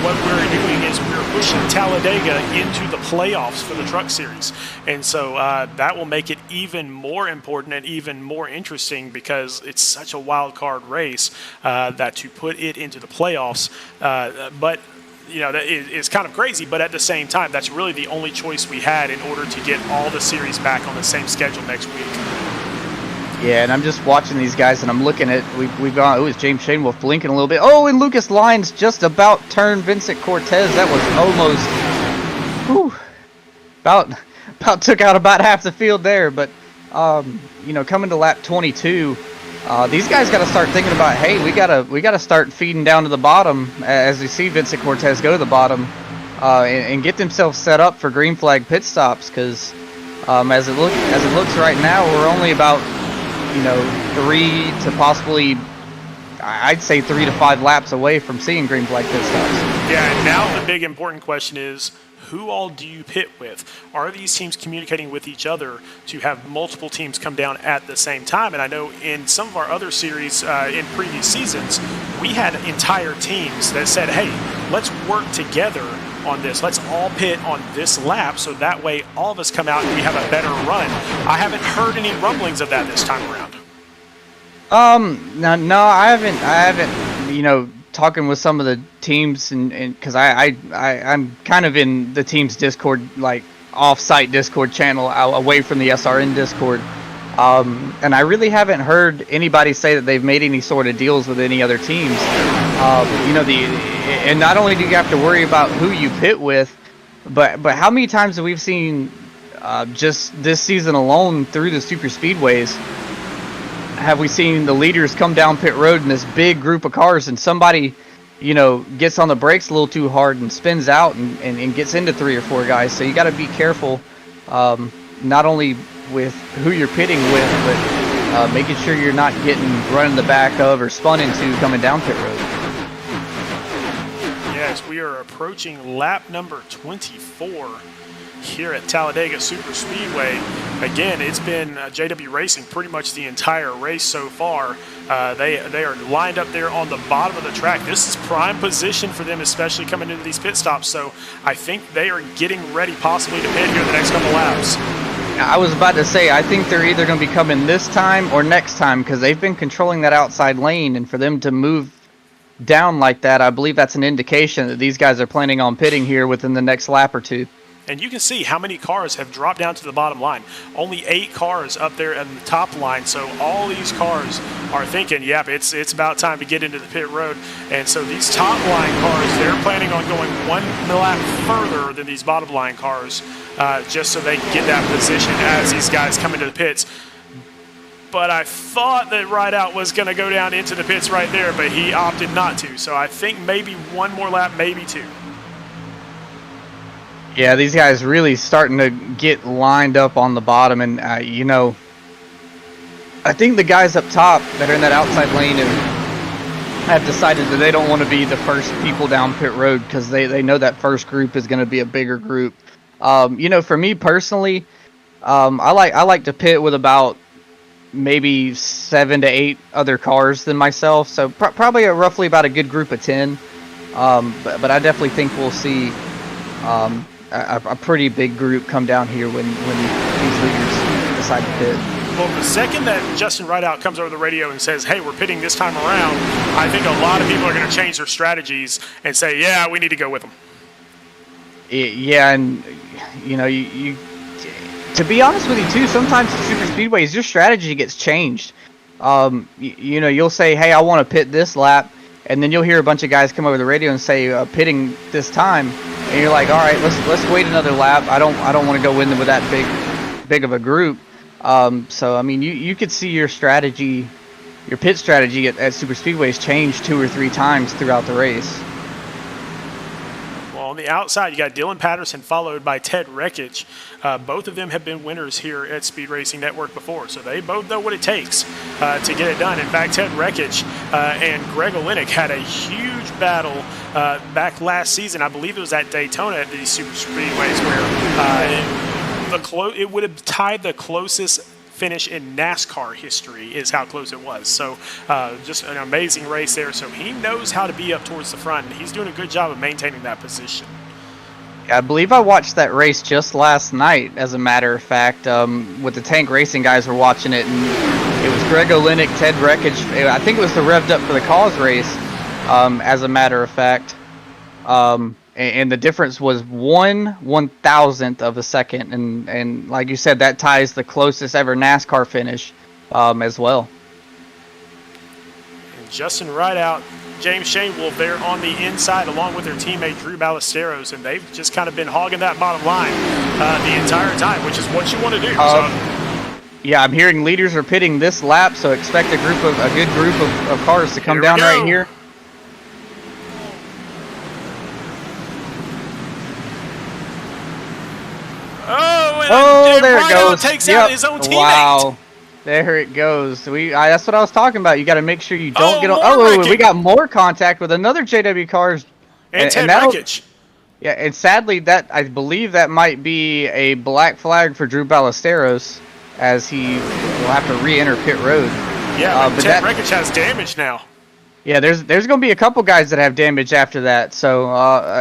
what we're doing is we're pushing Talladega into the playoffs for the Truck Series. And so that will make it even more important and even more interesting, because it's such a wild card race that to put it into the playoffs. But you know, it's kind of crazy, but at the same time, that's really the only choice we had in order to get all the series back on the same schedule next week. Yeah, and I'm just watching these guys, and I'm looking at, we've gone, it was James Shanewolf blinking a little bit. Oh, and Lucas Lyons just about turned Vincent Cortez. That was almost, about took out about half the field there. But, you know, coming to lap 22, these guys got to start thinking about, hey, we gotta start feeding down to the bottom as we see Vincent Cortez go to the bottom, and get themselves set up for green flag pit stops, because as it looks right now, we're only about, you know, 3 to possibly, I'd say 3 to 5 laps away from seeing green flag pit stops. Yeah, and now the big important question is, who all do you pit with? Are these teams communicating with each other to have multiple teams come down at the same time? And I know in some of our other series in previous seasons, we had entire teams that said, hey, let's work together on this. Let's all pit on this lap, so that way all of us come out and we have a better run. I haven't heard any rumblings of that this time around. No, I haven't, you know, talking with some of the teams, and because I'm kind of in the team's Discord, like off-site Discord channel, away from the SRN Discord, and I really haven't heard anybody say that they've made any sort of deals with any other teams. You know, and not only do you have to worry about who you pit with, but how many times have we seen just this season alone through the super speedways, have we seen the leaders come down pit road in this big group of cars, and somebody, you know, gets on the brakes a little too hard and spins out and gets into 3 or 4 guys. So you got to be careful, not only with who you're pitting with, but making sure you're not getting run in the back of or spun into coming down pit road. Yes, we are approaching lap number 24 here at Talladega Super Speedway. Again, it's been JW Racing pretty much the entire race so far. They are lined up there on the bottom of the track. This is prime position for them, especially coming into these pit stops. So I think they are getting ready possibly to pit here the next couple laps. I was about to say, I think they're either going to be coming this time or next time, because they've been controlling that outside lane, and for them to move down like that, I believe that's an indication that these guys are planning on pitting here within the next lap or two. And you can see how many cars have dropped down to the bottom line. Only 8 cars up there at the top line. So all these cars are thinking, yep, it's about time to get into the pit road. And so these top line cars, they're planning on going 1 lap further than these bottom line cars, just so they can get that position as these guys come into the pits. but I thought that Rideout was going to go down into the pits right there, but he opted not to. So I think maybe one more lap, maybe two. Yeah, these guys really starting to get lined up on the bottom, and you know, I think the guys up top that are in that outside lane have decided that they don't want to be the first people down pit road because they know that first group is going to be a bigger group. You know, for me personally, I like to pit with about maybe 7 to 8 other cars than myself, so probably roughly about a good group of 10. But I definitely think we'll see a pretty big group come down here when these leaders decide to pit. Well, the second that Justin Rideout comes over the radio and says, hey, we're pitting this time around, I think a lot of people are going to change their strategies and say, yeah, we need to go with them. Yeah, and you know, you to be honest with you too, sometimes at super speedways your strategy gets changed. You know, you'll say, hey, I want to pit this lap, and then you'll hear a bunch of guys come over the radio and say pitting this time, and you're like, all right, let's wait another lap. I don't want to go in with that big of a group. So I mean, you could see your strategy, your pit strategy at super speedways change 2 or 3 times throughout the race. On the outside, you got Dylan Patterson followed by Ted Rekich. Both of them have been winners here at Speed Racing Network before, so they both know what it takes to get it done. In fact, Ted Rekich and Greg Olenek had a huge battle back last season. I believe it was at Daytona at these super speedways where it would have tied the closest finish in NASCAR history is how close it was. So just an amazing race there. So he knows how to be up towards the front, and he's doing a good job of maintaining that position. I believe I watched that race just last night, as a matter of fact, with the Tank Racing guys were watching it, and it was Greg Olenek, Ted Rekich. I think it was the Revved Up for the Cause race, as a matter of fact. And the difference was 1/1000th of a second, and like you said, that ties the closest ever NASCAR finish as well. And Justin Rideout, James Shanewolf there on the inside, along with their teammate Drew Ballesteros, and they've just kind of been hogging that bottom line the entire time, which is what you want to do. Yeah, I'm hearing leaders are pitting this lap, so expect a good group of cars to come down right here. Oh, there it goes. Takes out his own teammate. Wow, there it goes. That's what I was talking about. You got to make sure you don't get on. We got more contact with another JW cars. And Ted Rekich. Yeah, and sadly, I believe that might be a black flag for Drew Ballesteros, as he will have to re-enter pit road. Yeah, but Ted Rekich has damage now. Yeah, there's going to be a couple guys that have damage after that. So,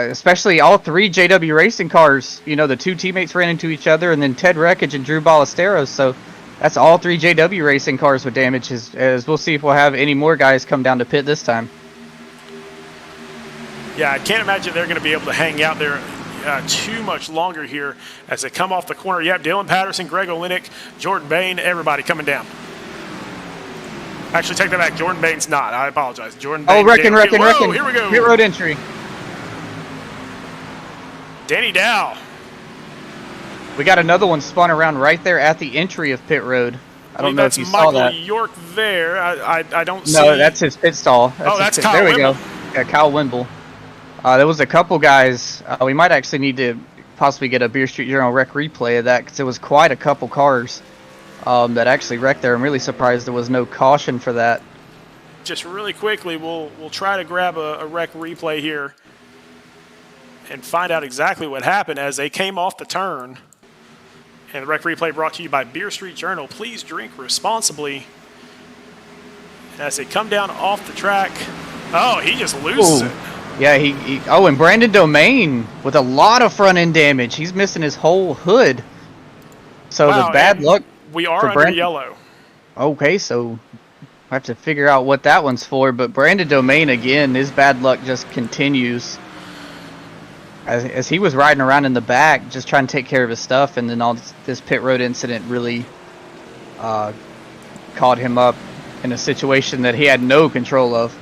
especially all 3 JW Racing cars, you know, the 2 teammates ran into each other, and then Ted Rekich and Drew Ballesteros. So, that's all 3 JW Racing cars with damage, as we'll see if we'll have any more guys come down to pit this time. Yeah, I can't imagine they're going to be able to hang out there too much longer here as they come off the corner. Yep, Dylan Patterson, Greg Olenek, Jordan Bain, everybody coming down. Actually, take that back. Jordan Bain's not. I apologize. Jordan Bain. Reckon. Here we go. Pit road entry. Danny Dow. We got another one spun around right there at the entry of pit road. I don't know if you saw that. Michael York there. I don't see. No, that's his pit stall. That's Kyle There we Wimble. go. Yeah, Kyle Wimble. There was a couple guys. We might actually need to possibly get a Beer Street Journal rec replay of that, because it was quite a couple cars that actually wrecked there. I'm really surprised there was no caution for that. Just really quickly, we'll try to grab a rec replay here and find out exactly what happened as they came off the turn. And the rec replay brought to you by Beer Street Journal. Please drink responsibly. As they come down off the track, he just loses it. Yeah, and Brandon Domain with a lot of front end damage. He's missing his whole hood. So the bad luck. We are under yellow. Okay, so I have to figure out what that one's for. But Brandon Domain, again, his bad luck just continues. As he was riding around in the back, just trying to take care of his stuff, and then all this pit road incident really caught him up in a situation that he had no control of.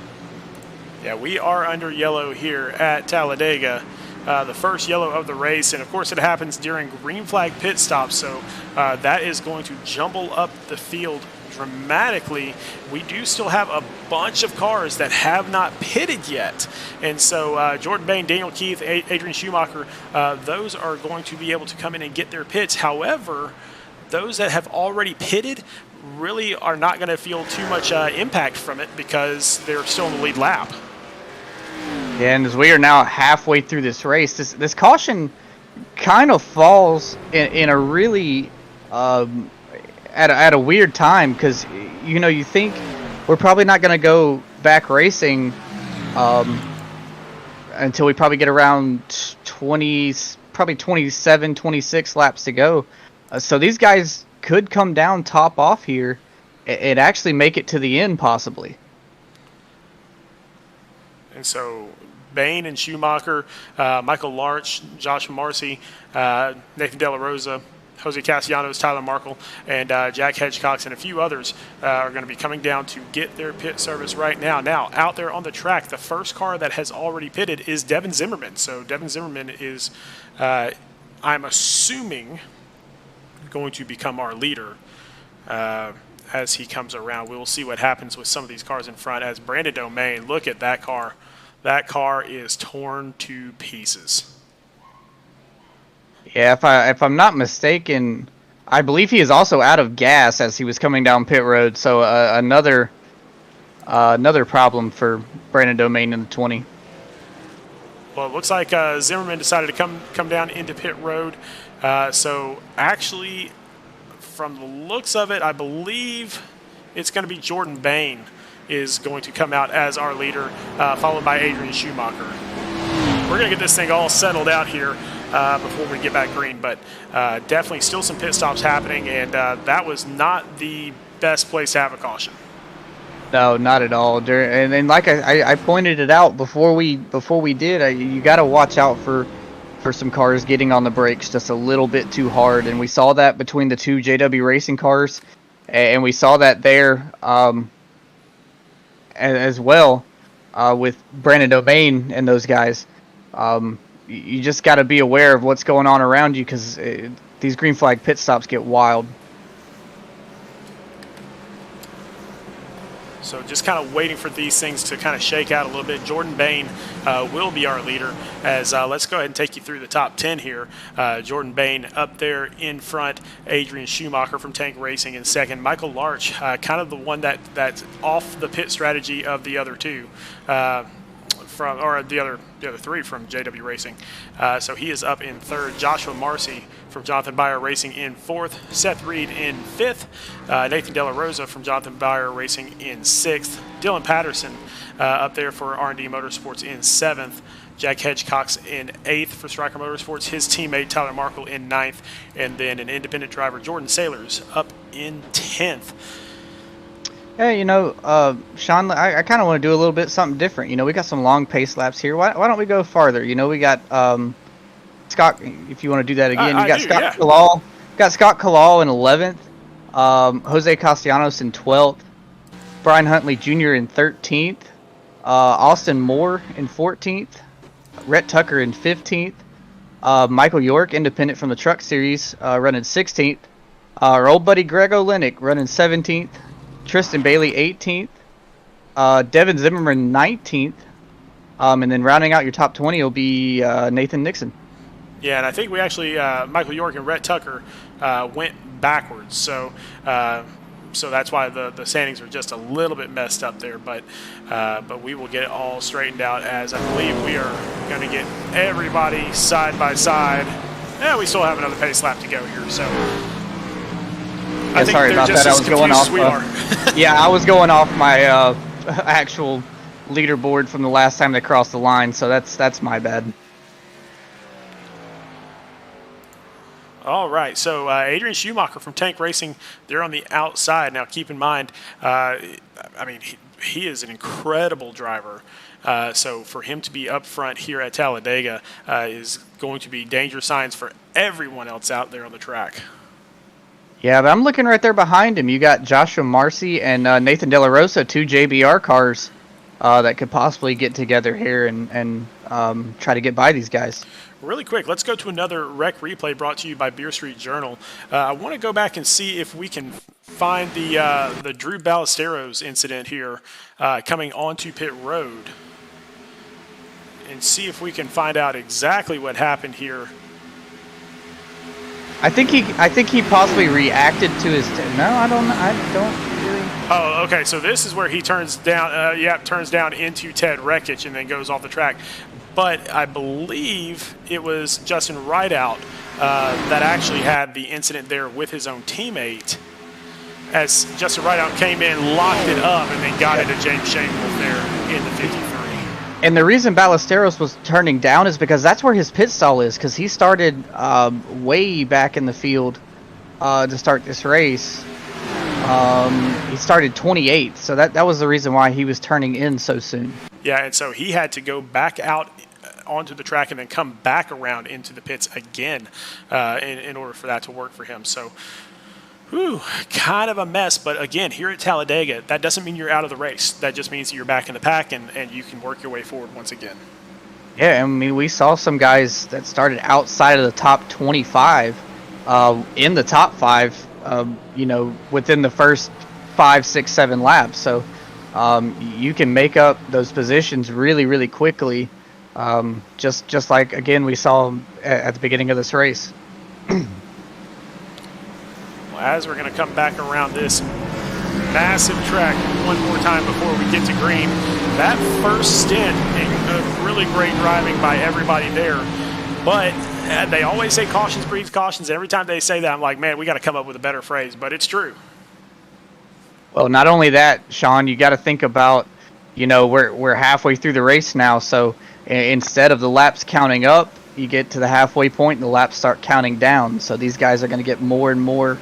Yeah, we are under yellow here at Talladega. The first yellow of the race, and of course it happens during green flag pit stops, so that is going to jumble up the field dramatically, we do still have a bunch of cars that have not pitted yet. And so Jordan Bain, Daniel Keith, Adrian Schumacher, those are going to be able to come in and get their pits. However, those that have already pitted really are not going to feel too much impact from it because they're still in the lead lap. Yeah, and as we are now halfway through this race, this caution kind of falls in a really at a weird time, because you think we're probably not going to go back racing until we probably get around 27, 26 laps to go. So these guys could come down top off here and actually make it to the end possibly. And so Bain and Schumacher, Michael Larch, Josh Marcy, Nathan De La Rosa, Jose Castellanos, Tyler Markle, and Jack Hedgecox, and a few others are going to be coming down to get their pit service right now. Now, out there on the track, the first car that has already pitted is Devin Zimmerman. So Devin Zimmerman is, I'm assuming, going to become our leader as he comes around. We will see what happens with some of these cars in front. As Brandon Domain, look at that car. That car is torn to pieces. Yeah, if I'm not mistaken, I believe he is also out of gas as he was coming down pit road. So another problem for Brandon Domain in the 20. Well, it looks like Zimmerman decided to come down into pit road. So actually, from the looks of it, I believe it's going to be Jordan Bain is going to come out as our leader, followed by Adrian Schumacher. We're going to get this thing all settled out here before we get back green, but definitely still some pit stops happening, and that was not the best place to have a caution. No, not at all. And then, like I pointed it out before we did, you got to watch out for some cars getting on the brakes just a little bit too hard, and we saw that between the two JW Racing cars, and we saw that there as well with Brandon Domain and those guys. You just got to be aware of what's going on around you, because these green flag pit stops get wild. So just kind of waiting for these things to kind of shake out a little bit. Jordan Bain will be our leader. As let's go ahead and take you through the top 10 here. Jordan Bain up there in front. Adrian Schumacher from Tank Racing in second. Michael Larch, kind of the one that's off the pit strategy of the other two. The other three from JW Racing. So he is up in third. Joshua Marcy from Jonathan Beyer Racing in fourth. Seth Reed in fifth. Nathan De La Rosa from Jonathan Beyer Racing in sixth. Dylan Patterson up there for R&D Motorsports in seventh. Jack Hedgecox in eighth for Stryker Motorsports. His teammate Tyler Markle in ninth. And then an independent driver, Jordan Sailors, up in 10th. Hey, Sean, I kind of want to do a little bit something different. We got some long pace laps here. Why don't we go farther? We got Scott, if you want to do that again. You got Scott Kalal. Got Scott Kalal in 11th. Jose Castellanos in 12th. Brian Huntley Jr. in 13th. Austin Moore in 14th. Rhett Tucker in 15th. Michael York, independent from the Truck Series, running 16th. Our old buddy Greg Olenek running 17th. Tristan Bailey 18th, Devin Zimmerman 19th, and then rounding out your top 20 will be Nathan Nixon. Yeah, and I think we actually Michael York and Rhett Tucker went backwards, so that's why the standings are just a little bit messed up there. But we will get it all straightened out, as I believe we are going to get everybody side by side. Yeah, we still have another pace lap to go here, so. Yeah, sorry about that. I was going off. Yeah, I was going off my actual leaderboard from the last time they crossed the line, so that's my bad. All right, so Adrian Schumacher from Tank Racing, they're on the outside. Now, keep in mind, he is an incredible driver. So for him to be up front here at Talladega is going to be danger signs for everyone else out there on the track. Yeah, but I'm looking right there behind him. You got Joshua Marcy and Nathan De La Rosa, two JBR cars that could possibly get together here and try to get by these guys. Really quick, let's go to another rec replay brought to you by Beer Street Journal. I want to go back and see if we can find the Drew Ballesteros incident here coming onto pit road and see if we can find out exactly what happened here. I think he possibly reacted to his. No, I don't really. Oh, okay. So this is where he turns down. Turns down into Ted Rekich and then goes off the track. But I believe it was Justin Rideout that actually had the incident there with his own teammate. As Justin Rideout came in, locked it up, and then got into James Shamewolf there in the 53. And the reason Ballesteros was turning down is because that's where his pit stall is, because he started way back in the field to start this race. He started 28th, so that was the reason why he was turning in so soon. Yeah, and so he had to go back out onto the track and then come back around into the pits again in order for that to work for him. So, whew, kind of a mess. But again, here at Talladega, that doesn't mean you're out of the race. That just means you're back in the pack and you can work your way forward once again. Yeah, I mean, we saw some guys that started outside of the top 25 in the top 5, within the first 5, 6, 7 laps. So you can make up those positions really, really quickly, just like, again, we saw at the beginning of this race. As we're going to come back around this massive track one more time before we get to green. That first stint, really great driving by everybody there. But they always say cautions breeds cautions. Every time they say that, I'm like, man, we got to come up with a better phrase. But it's true. Well, not only that, Sean, you got to think about, we're halfway through the race now. So instead of the laps counting up, you get to the halfway point and the laps start counting down. So these guys are going to get more and more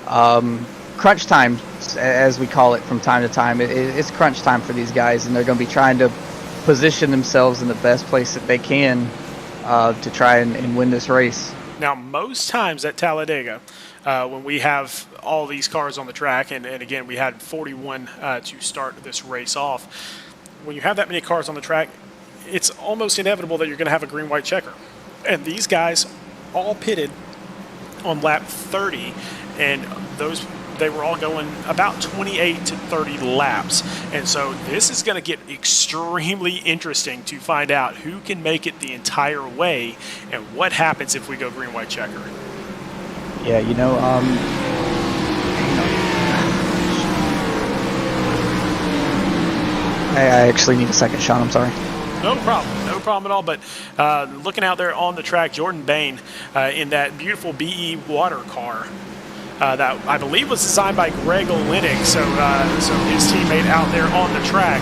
crunch time, as we call it from time to time. It's crunch time for these guys, and they're going to be trying to position themselves in the best place that they can to try and win this race. Now, most times at Talladega, when we have all these cars on the track, and again, we had 41 to start this race off, when you have that many cars on the track, it's almost inevitable that you're going to have a green-white checker. And these guys all pitted on lap 30, and they were all going about 28 to 30 laps. And so this is going to get extremely interesting to find out who can make it the entire way and what happens if we go green-white checker. Yeah, I actually need a second, Sean. I'm sorry. No problem at all. But looking out there on the track, Jordan Bain in that beautiful BE water car that I believe was designed by Greg Olenek, so his teammate out there on the track.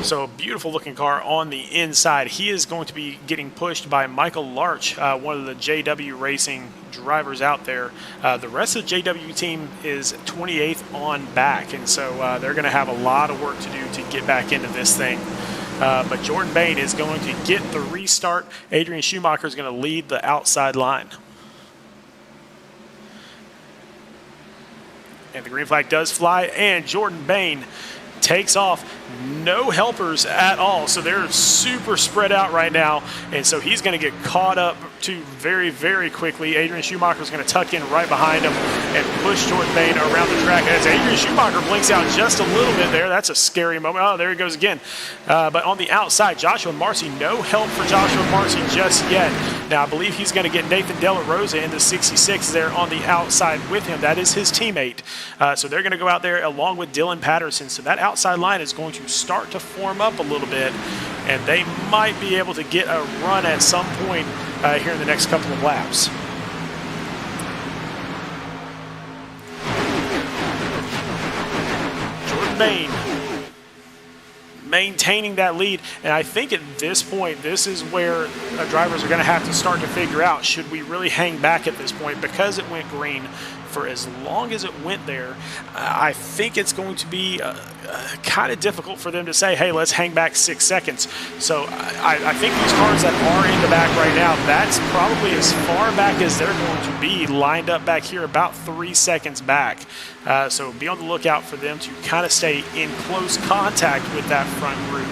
So a beautiful looking car on the inside. He is going to be getting pushed by Michael Larch, one of the JW Racing drivers out there. The rest of the JW team is 28th on back, and so they're going to have a lot of work to do to get back into this thing. But Jordan Bain is going to get the restart. Adrian Schumacher is going to lead the outside line. And the green flag does fly, and Jordan Bain takes off. No helpers at all, so they're super spread out right now, and so he's going to get caught up to very, very quickly. Adrian Schumacher is going to tuck in right behind him and push Jordan Bain around the track. As Adrian Schumacher blinks out just a little bit there, that's a scary moment. Oh, there he goes again. But on the outside, Joshua Marcy, no help for Joshua Marcy just yet. Now, I believe he's going to get Nathan De La Rosa in the 66 there on the outside with him. That is his teammate. So they're going to go out there along with Dylan Patterson. So that outside line is going to start to form up a little bit, and they might be able to get a run at some point here in the next couple of laps. Jordan Bain maintaining that lead, and I think at this point, this is where drivers are going to have to start to figure out, should we really hang back at this point? Because it went green for as long as it went there, I think it's going to be kind of difficult for them to say, hey, let's hang back 6 seconds. So I think these cars that are in the back right now, that's probably as far back as they're going to be, lined up back here about 3 seconds back. So be on the lookout for them to kind of stay in close contact with that front group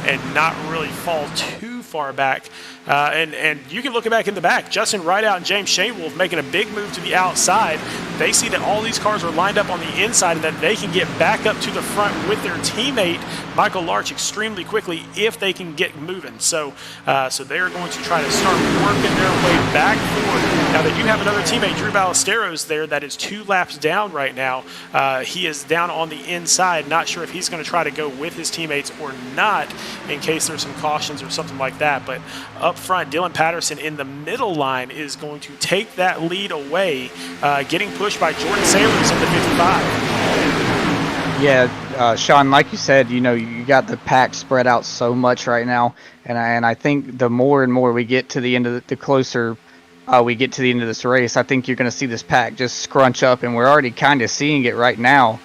and not really fall too far back. And you can look back in the back. Justin Rideout and James Shainwolf making a big move to the outside. They see that all these cars are lined up on the inside and that they can get back up to the front with their teammate, Michael Larch, extremely quickly if they can get moving. So they're going to try to start working their way back forward. Now, they do have another teammate, Drew Ballesteros, there that is 2 laps down right now. He is down on the inside. Not sure if he's going to try to go with his teammates or not in case there's some cautions or something like that. But up front, Dylan Patterson in the middle line is going to take that lead away, getting pushed by Jordan Sailors in the 55. Yeah, Sean, like you said, you got the pack spread out so much right now, and I think the more and more we get to the end of the closer we get to the end of this race, I think you're going to see this pack just scrunch up, and we're already kind of seeing it right now.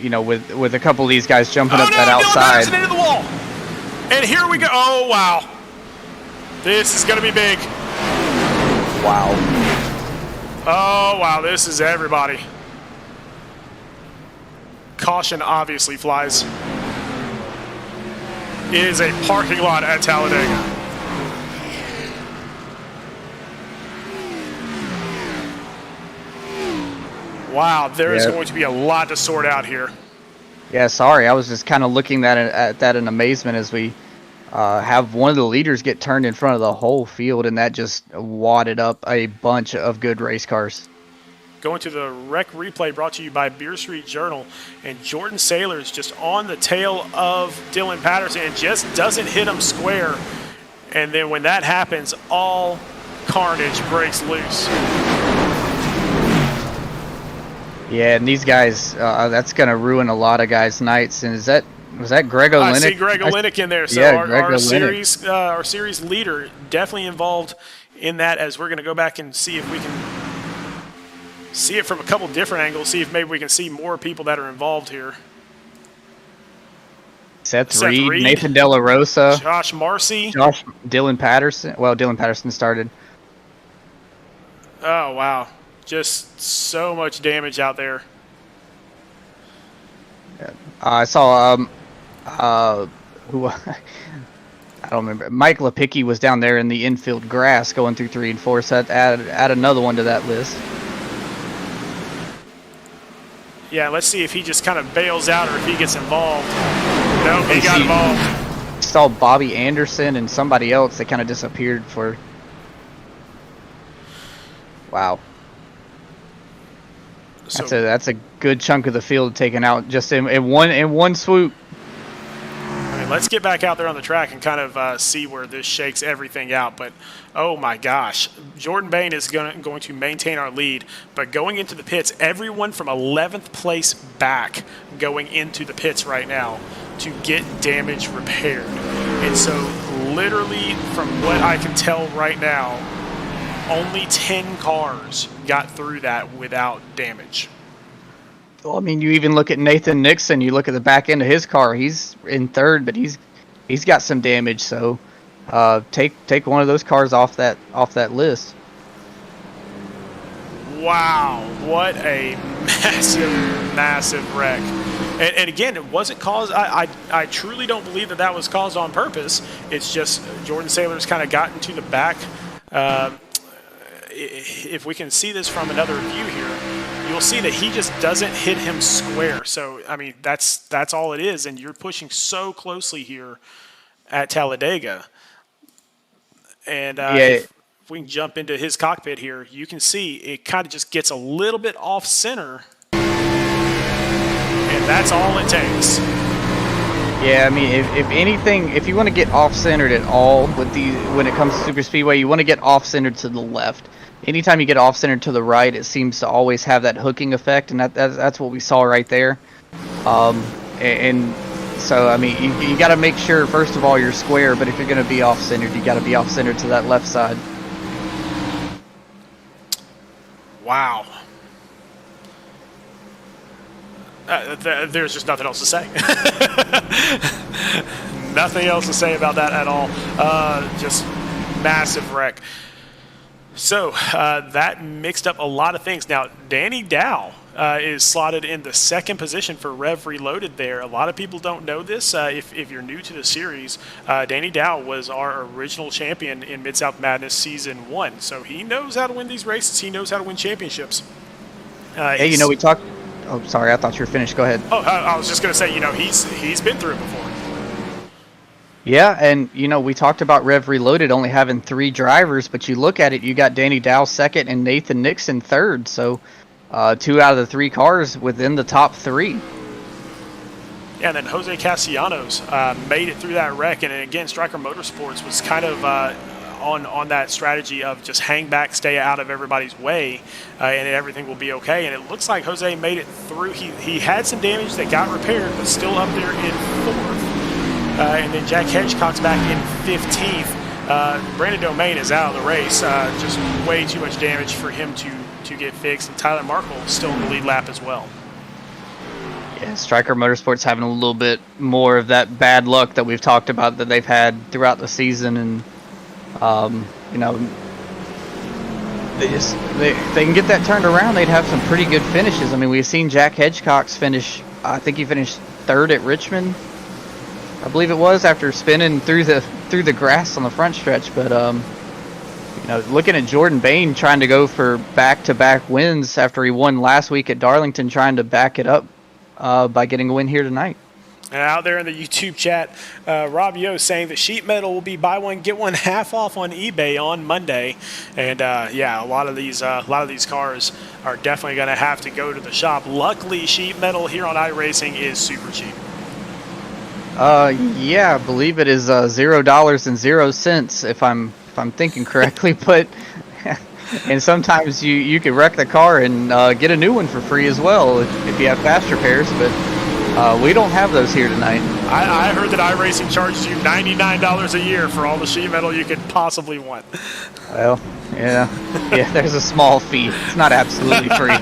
With a couple of these guys jumping up that outside. Into the wall. And here we go. Oh, wow. This is going to be big. Wow. Oh, wow. This is everybody. Caution obviously flies. It is a parking lot at Talladega. Wow, there is going to be a lot to sort out here. Yeah, sorry. I was just kind of looking at that in amazement as we have one of the leaders get turned in front of the whole field, and that just wadded up a bunch of good race cars. Going to the Rec Replay brought to you by Beer Street Journal, and Jordan Sailors just on the tail of Dylan Patterson and just doesn't hit him square. And then when that happens, all carnage breaks loose. Yeah, and these guys, that's going to ruin a lot of guys' nights. And was that Greg Olenek? I see Greg Olenek in there. So yeah, our series leader definitely involved in that, as we're going to go back and see if we can see it from a couple different angles, see if maybe we can see more people that are involved here. Seth Reed, Nathan De La Rosa, Josh Marcy, Dylan Patterson. Well, Dylan Patterson started. Oh, wow. Just so much damage out there. Yeah. I saw who I don't remember. Mike Lepicki was down there in the infield grass going through 3 and 4, so that add another one to that list. Yeah, let's see if he just kind of bails out or if he gets involved. No, he got involved. Saw Bobby Anderson and somebody else that kind of disappeared for. Wow. So, that's a good chunk of the field taken out just in one swoop. I mean, let's get back out there on the track and kind of see where this shakes everything out. But oh my gosh, Jordan Bain is going to maintain our lead. But going into the pits, everyone from 11th place back going into the pits right now to get damage repaired. And so literally from what I can tell right now, only 10 cars got through that without damage. Well, I mean, you even look at Nathan Nixon. You look at the back end of his car. He's in third, but he's got some damage. So take one of those cars off that list. Wow, what a massive wreck. And again, it wasn't caused. I truly don't believe that was caused on purpose. It's just Jordan Sailors kind of got into the back. If we can see this from another view here, you'll see that he just doesn't hit him square. So, I mean, that's all it is. And you're pushing so closely here at Talladega. And if we can jump into his cockpit here, you can see it kind of just gets a little bit off center. And that's all it takes. Yeah, I mean, if anything, if you want to get off-centered at all when it comes to super speedway, you want to get off-centered to the left. Anytime you get off-centered to the right, it seems to always have that hooking effect, and that's what we saw right there. And so, I mean, you got to make sure, first of all, you're square, but if you're going to be off-centered, you got to be off-centered to that left side. Wow. There's just nothing else to say. Nothing else to say about that at all. Just massive wreck. So that mixed up a lot of things. Now, Danny Dow is slotted in the second position for Rev Reloaded there. A lot of people don't know this. If you're new to the series, Danny Dow was our original champion in Mid-South Madness Season 1. So he knows how to win these races. He knows how to win championships. Hey, we talked... Oh, sorry, I thought you were finished. Go ahead. Oh, I was just going to say, he's been through it before. Yeah, and, we talked about Rev Reloaded only having 3 drivers, but you look at it, you got Danny Dow second and Nathan Nixon third, so 2 out of the 3 cars within the top 3. Yeah, and then Jose Castellanos made it through that wreck, and again, Striker Motorsports was kind of on that strategy of just hang back, stay out of everybody's way, and everything will be okay. And it looks like Jose made it through. He had some damage that got repaired, but still up there in 4th. And then Jack Hedgecock's back in 15th. Brandon Domain is out of the race. Just way too much damage for him to get fixed. And Tyler Markle still in the lead lap as well. Yeah, Striker Motorsports having a little bit more of that bad luck that we've talked about that they've had throughout the season. And, they can get that turned around, they'd have some pretty good finishes. I mean, we've seen Jack Hedgecock's finish. I think he finished 3rd at Richmond, I believe it was, after spinning through the grass on the front stretch. But looking at Jordan Bain trying to go for back-to-back wins after he won last week at Darlington, trying to back it up by getting a win here tonight. And out there in the YouTube chat, Rob Yo saying that sheet metal will be buy one get one half off on eBay on Monday, and a lot of these cars are definitely going to have to go to the shop. Luckily, sheet metal here on iRacing is super cheap. Yeah, I believe it is $0.00 if I'm thinking correctly. But and sometimes you can wreck the car and get a new one for free as well if you have fast repairs. But we don't have those here tonight. I heard that iRacing charges you $99 a year for all the sheet metal you could possibly want. Well, yeah, there's a small fee. It's not absolutely free.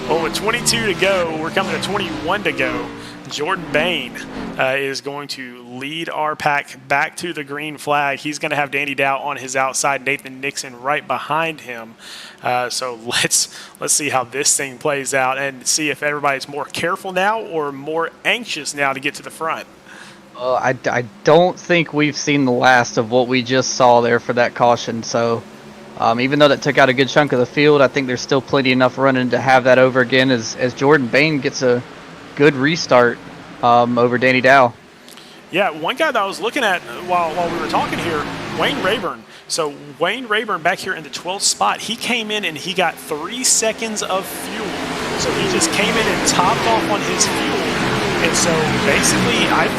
Well, with 22 to go, we're coming to 21 to go. Jordan Bain is going to lead our pack back to the green flag. He's going to have Danny Dow on his outside, Nathan Nixon right behind him. So let's see how this thing plays out and see if everybody's more careful now or more anxious now to get to the front. I don't think we've seen the last of what we just saw there for that caution. So even though that took out a good chunk of the field, I think there's still plenty enough running to have that over again as Jordan Bain gets a good restart over Danny Dow. Yeah, one guy that I was looking at while we were talking here, Wayne Rayburn. So Wayne Rayburn back here in the 12th spot, he came in and he got 3 seconds of fuel. So he just came in and topped off on his fuel. And so basically, I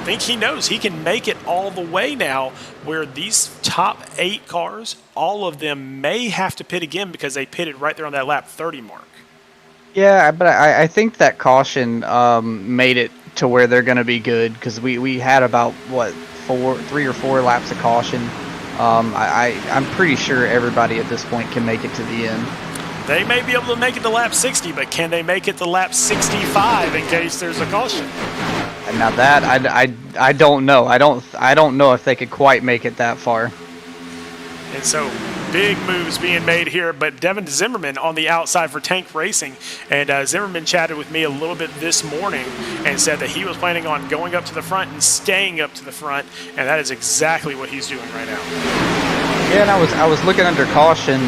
think he knows he can make it all the way now, where these top 8 cars, all of them may have to pit again because they pitted right there on that lap 30 mark. Yeah, but I think that caution made it to where they're going to be good, because we had about, 3 or 4 laps of caution. I'm pretty sure everybody at this point can make it to the end. They may be able to make it to lap 60, but can they make it to lap 65 in case there's a caution? And now that I don't know. I don't know if they could quite make it that far. And so big moves being made here, but Devin Zimmerman on the outside for Tank Racing. And Zimmerman chatted with me a little bit this morning and said that he was planning on going up to the front and staying up to the front, and that is exactly what he's doing right now. Yeah, and I was looking under caution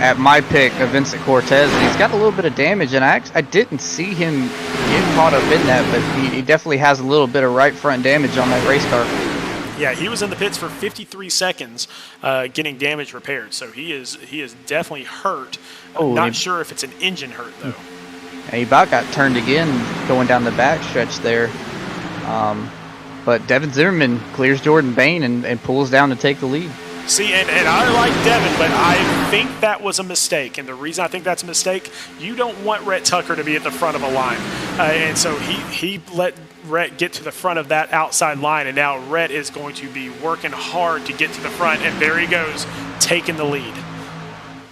at my pick of Vincent Cortez, and he's got a little bit of damage, and I didn't see him get caught up in that, but he definitely has a little bit of right front damage on that race car. Yeah, he was in the pits for 53 seconds getting damage repaired. So he is definitely hurt. I'm not sure if it's an engine hurt, though. And he about got turned again going down the back stretch there. But Devin Zimmerman clears Jordan Bain and pulls down to take the lead. See, and I like Devin, but I think that was a mistake. And the reason I think that's a mistake, you don't want Rhett Tucker to be at the front of a line. And so he let Rhett get to the front of that outside line, and now Rhett is going to be working hard to get to the front, and there he goes, taking the lead.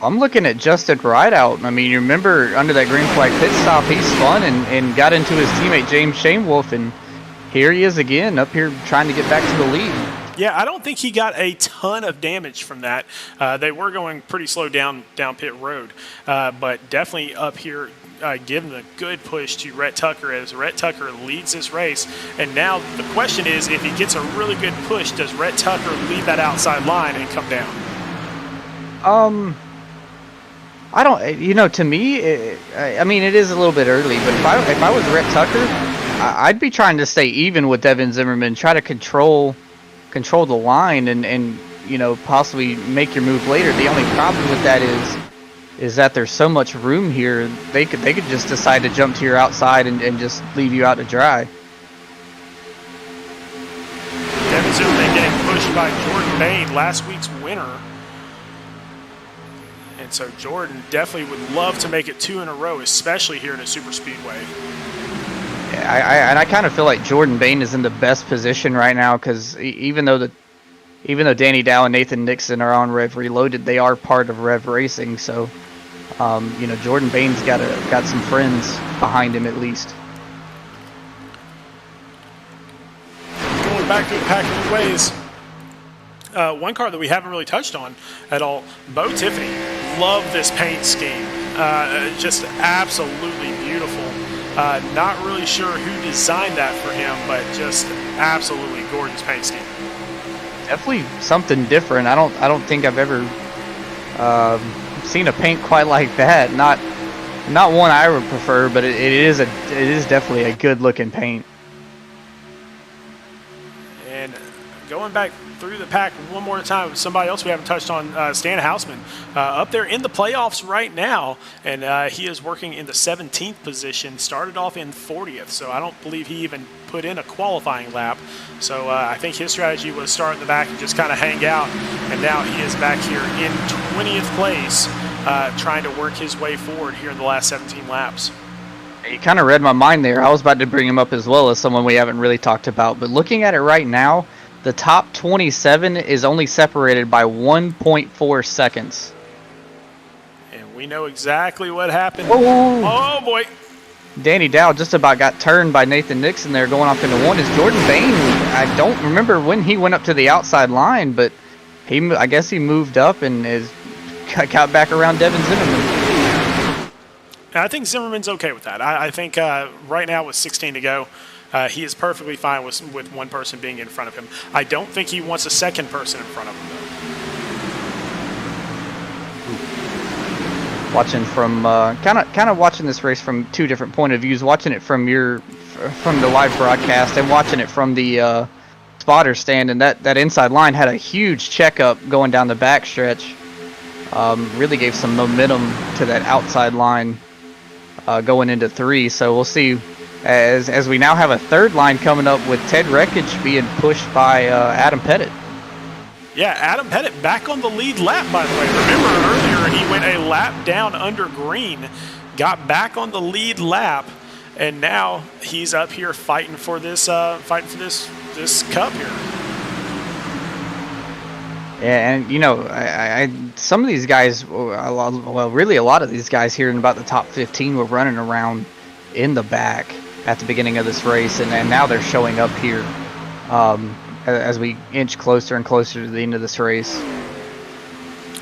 I'm looking at Justin Rideout. I mean, you remember under that green flag pit stop, he spun and got into his teammate James Shamewolf, and here he is again up here trying to get back to the lead. Yeah, I don't think he got a ton of damage from that. They were going pretty slow down pit road, but definitely up here giving a good push to Rhett Tucker as Rhett Tucker leads this race. And now the question is, if he gets a really good push, does Rhett Tucker leave that outside line and come down? I don't, to me, I mean, it is a little bit early, but if I was Rhett Tucker, I'd be trying to stay even with Devin Zimmerman, try to control the line and possibly make your move later. The only problem with that is that there's so much room here. They could just decide to jump to your outside and just leave you out to dry. Devin Zimmerman getting pushed by Jordan Bain, last week's winner. And so Jordan definitely would love to make it 2 in a row, especially here in a super speedway. I kind of feel like Jordan Bain is in the best position right now, because even though Danny Dow and Nathan Nixon are on Rev Reloaded, they are part of Rev Racing. So, Jordan Bain's got some friends behind him at least. Going back to the pack of ways. One car that we haven't really touched on at all, Bo Tiffany. Love this paint scheme. Just absolutely beautiful. Not really sure who designed that for him, but just absolutely gorgeous paint scheme. Definitely something different. I don't think I've ever seen a paint quite like that. Not one I would prefer, but it is definitely a good looking paint. And going back through the pack one more time, somebody else we haven't touched on, Stan Houseman, up there in the playoffs right now, and he is working in the 17th position, started off in 40th, so I don't believe he even put in a qualifying lap. So I think his strategy was start in the back and just kind of hang out, and now he is back here in 20th place, trying to work his way forward here in the last 17 laps. You kind of read my mind there. I was about to bring him up as well as someone we haven't really talked about, but looking at it right now, the top 27 is only separated by 1.4 seconds. And we know exactly what happened. Oh boy. Danny Dow just about got turned by Nathan Nixon there going off into one. Is Jordan Bain, I don't remember when he went up to the outside line, but I guess he moved up and got back around Devin Zimmerman. I think Zimmerman's okay with that. I think right now with 16 to go, he is perfectly fine with one person being in front of him. I don't think he wants a second person in front of him, though. Watching from kind of watching this race from two different point of views. Watching it from the live broadcast and watching it from the spotter stand, and that inside line had a huge checkup going down the back stretch. Really gave some momentum to that outside line going into 3. So we'll see. As we now have a third line coming up with Ted Wreckage being pushed by Adam Pettit. Yeah, Adam Pettit back on the lead lap, by the way. Remember earlier he went a lap down under green, got back on the lead lap, and now he's up here fighting for this cup here. Yeah, and I some of these guys, really a lot of these guys here in about the top 15 were running around in the back at the beginning of this race, and now they're showing up here as we inch closer and closer to the end of this race.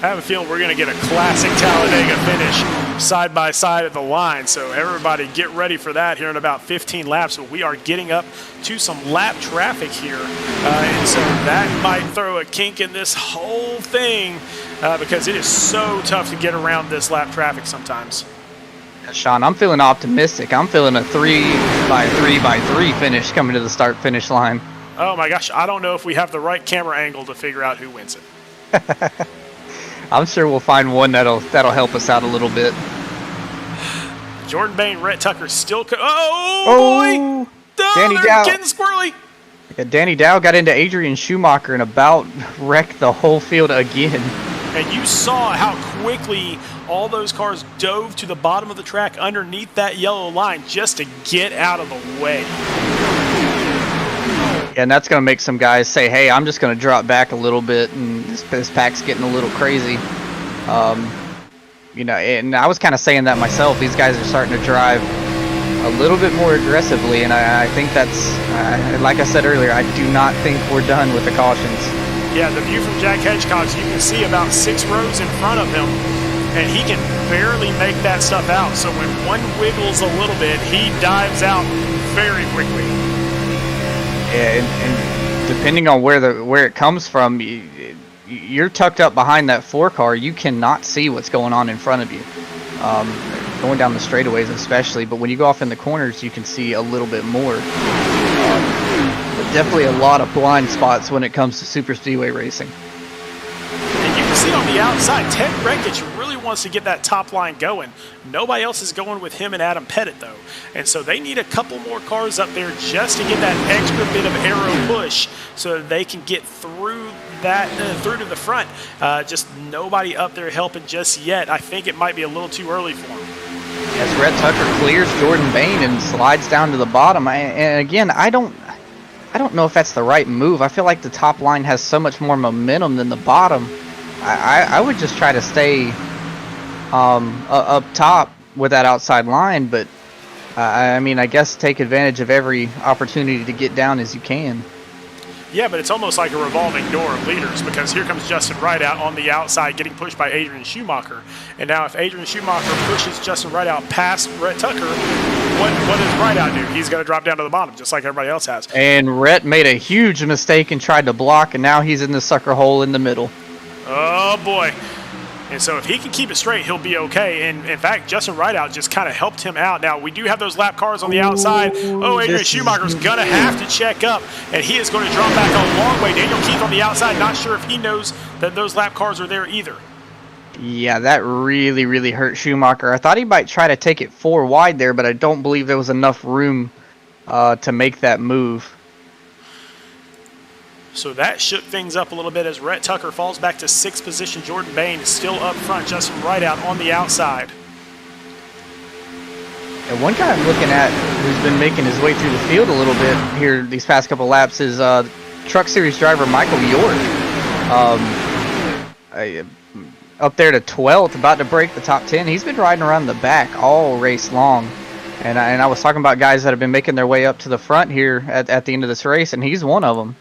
I have a feeling we're going to get a classic Talladega finish side by side at the line, so everybody get ready for that here in about 15 laps. But we are getting up to some lap traffic here, and so that might throw a kink in this whole thing because it is so tough to get around this lap traffic sometimes. Sean, I'm feeling optimistic. I'm feeling a 3x3x3 finish coming to the start-finish line. Oh my gosh, I don't know if we have the right camera angle to figure out who wins it. I'm sure we'll find one that'll help us out a little bit. Jordan Bain, Rhett Tucker still. Boy! Danny Dow getting squirrely. Yeah, Danny Dow got into Adrian Schumacher and about wrecked the whole field again. And you saw how quickly all those cars dove to the bottom of the track underneath that yellow line just to get out of the way. Yeah, and that's going to make some guys say, hey, I'm just going to drop back a little bit, and this pack's getting a little crazy. And I was kind of saying that myself. These guys are starting to drive a little bit more aggressively, and I think that's, like I said earlier, I do not think we're done with the cautions. Yeah, the view from Jack Hedgecock's, you can see about 6 rows in front of him, and he can barely make that stuff out. So when one wiggles a little bit, he dives out very quickly. Yeah, and depending on where it comes from, you're tucked up behind that 4-car. You cannot see what's going on in front of you. Going down the straightaways especially, but when you go off in the corners, you can see a little bit more. But definitely a lot of blind spots when it comes to super speedway racing. And you can see on the outside, Ted Rekich really wants to get that top line going. Nobody else is going with him and Adam Pettit, though. And so they need a couple more cars up there just to get that extra bit of aero push so that they can get through that through to the front. Just nobody up there helping just yet. I think it might be a little too early for him. As Rhett Tucker clears Jordan Bain and slides down to the bottom, and again, I don't know if that's the right move. I feel like the top line has so much more momentum than the bottom. I would just try to stay up top with that outside line, but I mean, I guess take advantage of every opportunity to get down as you can. Yeah, but it's almost like a revolving door of leaders, because here comes Justin Rideout on the outside getting pushed by Adrian Schumacher. And now if Adrian Schumacher pushes Justin Rideout past Rhett Tucker, what does Rideout do? He's going to drop down to the bottom just like everybody else has. And Rhett made a huge mistake and tried to block, and now he's in the sucker hole in the middle. Oh, boy. And so if he can keep it straight, he'll be okay. And in fact, Justin Rideout just kind of helped him out. Now, we do have those lap cars on the outside. Oh, Adrian Schumacher's going to have to check up, and he is going to drop back a long way. Daniel Keith on the outside, not sure if he knows that those lap cars are there either. Yeah, that really, really hurt Schumacher. I thought he might try to take it 4 wide there, but I don't believe there was enough room to make that move. So that shook things up a little bit as Rhett Tucker falls back to 6th position. Jordan Bain is still up front. Justin Rideout on the outside. And one guy I'm looking at who's been making his way through the field a little bit here these past couple laps is Truck Series driver Michael York. Up there to 12th, about to break the top 10. He's been riding around the back all race long. And I was talking about guys that have been making their way up to the front here at the end of this race, and he's one of them.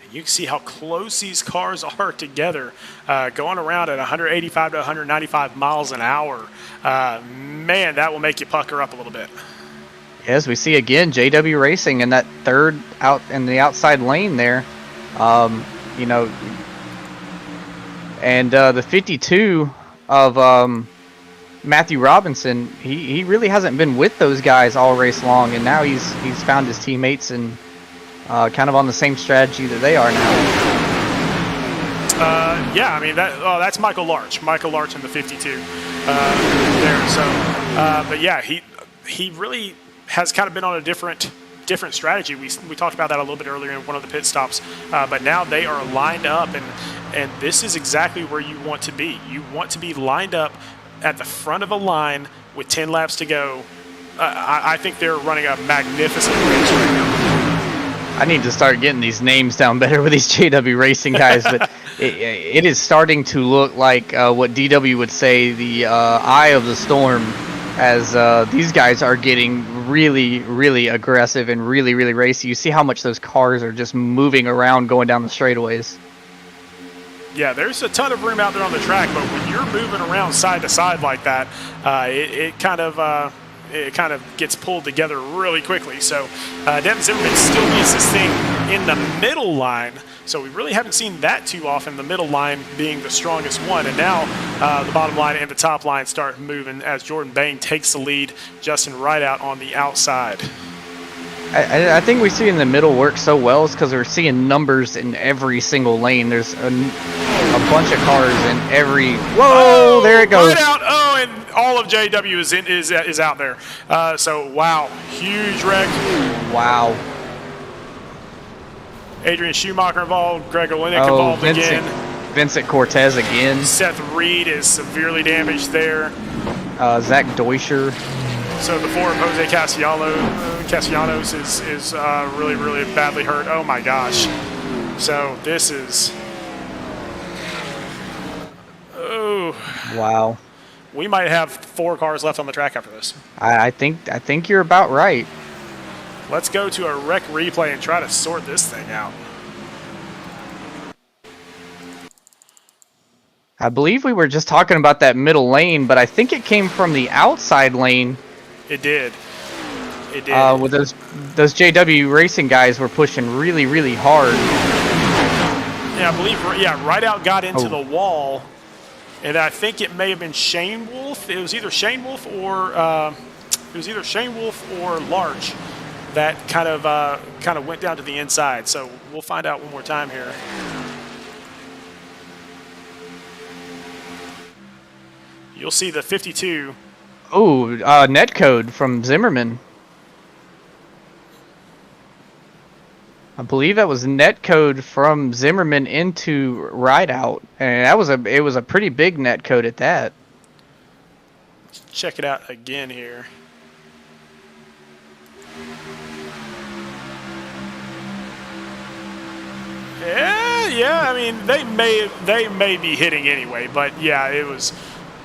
You can see how close these cars are together, going around at 185 to 195 miles an hour. Man, that will make you pucker up a little bit. As we see again, JW Racing in that third out in the outside lane there. You know, and the 52 of Matthew Robinson, he really hasn't been with those guys all race long, and now he's found his teammates and kind of on the same strategy that they are now. Yeah, I mean that's Michael Larch. Michael Larch in the 52 there. So, but yeah, he really has kind of been on a different strategy. We talked about that a little bit earlier in one of the pit stops. But now they are lined up, and this is exactly where you want to be. You want to be lined up at the front of a line with 10 laps to go. I think they're running a magnificent race right now. I need to start getting these names down better with these JW Racing guys, but it is starting to look like what DW would say, the eye of the storm, as these guys are getting really, really aggressive and really, really racy. You see how much those cars are just moving around going down the straightaways. Yeah, there's a ton of room out there on the track, but when you're moving around side to side like that, it kind of gets pulled together really quickly. So Devin Zimmerman still gets this thing in the middle line. So we really haven't seen that too often, the middle line being the strongest one. And now the bottom line and the top line start moving as Jordan Bain takes the lead. Justin Rideout on the outside. I think we see in the middle work so well is because we're seeing numbers in every single lane. There's a bunch of cars in every. Whoa! There it goes. Rideout. Oh, and all of JW is out there. So wow, huge wreck. Wow. Adrian Schumacher involved. Greg Olenek involved again. Vincent Cortez again. Seth Reed is severely damaged there. Zach Deuscher. So the Ford Jose Castellanos is really, really badly hurt. Oh my gosh. So this is. Oh. Wow. We might have 4 cars left on the track after this. I think you're about right. Let's go to a wreck replay and try to sort this thing out. I believe we were just talking about that middle lane, but I think it came from the outside lane. It did. It did. With those JW Racing guys were pushing really, really hard. Yeah, I believe. Yeah, right out got into the wall, and I think it may have been Shane Wolf. It was either Shane Wolf or Large that kind of went down to the inside. So we'll find out one more time here. You'll see the 52. Oh, netcode from Zimmerman. I believe that was netcode from Zimmerman into Rideout, and it was a pretty big netcode at that. Let's check it out again here. Yeah. I mean, they may be hitting anyway, but yeah, it was.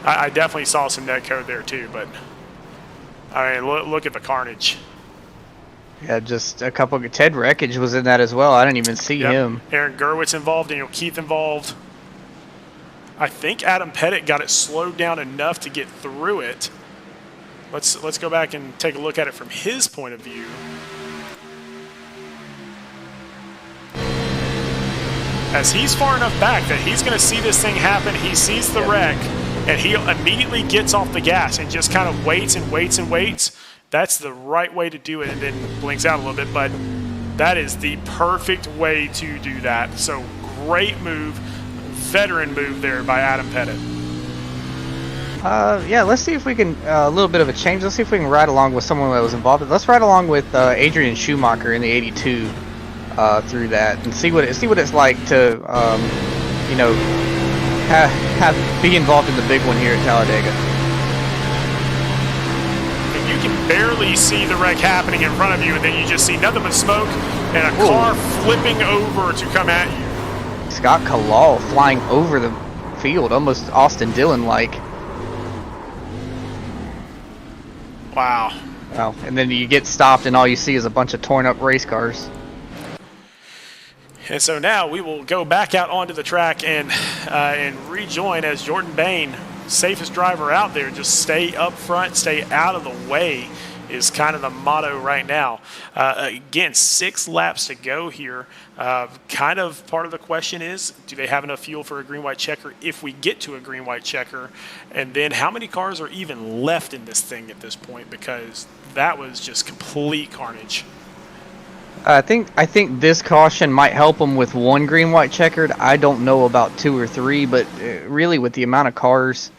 I definitely saw some netcode there too, but I mean, look at the carnage. Yeah, just a couple. Ted Wreckage was in that as well. I didn't even see him. Aaron Gerwitz involved, Daniel Keith involved. I think Adam Pettit got it slowed down enough to get through it. Let's go back and take a look at it from his point of view. As he's far enough back that he's going to see this thing happen, he sees the wreck, and he immediately gets off the gas and just kind of waits and waits and waits. That's the right way to do it, and then blinks out a little bit, but that is the perfect way to do that. So great move, veteran move there by Adam Pettit. Yeah, let's see if we can, a little bit of a change. Let's see if we can ride along with someone that was involved. Let's ride along with Adrian Schumacher in the 82 through that and see what it's like to, you know, be involved in the big one here at Talladega. You can barely see the wreck happening in front of you, and then you just see nothing but smoke and a car flipping over to come at you. Scott Kalal flying over the field, almost Austin Dillon-like. Wow. Wow. And then you get stopped, and all you see is a bunch of torn-up race cars. And so now we will go back out onto the track and rejoin as Jordan Bain, safest driver out there. Just stay up front, stay out of the way is kind of the motto right now. Again, 6 laps to go here. Kind of part of the question is, do they have enough fuel for a green-white checker if we get to a green-white checker? And then how many cars are even left in this thing at this point? Because that was just complete carnage. I think this caution might help them with 1 green-white checkered. I don't know about 2 or 3, but really with the amount of cars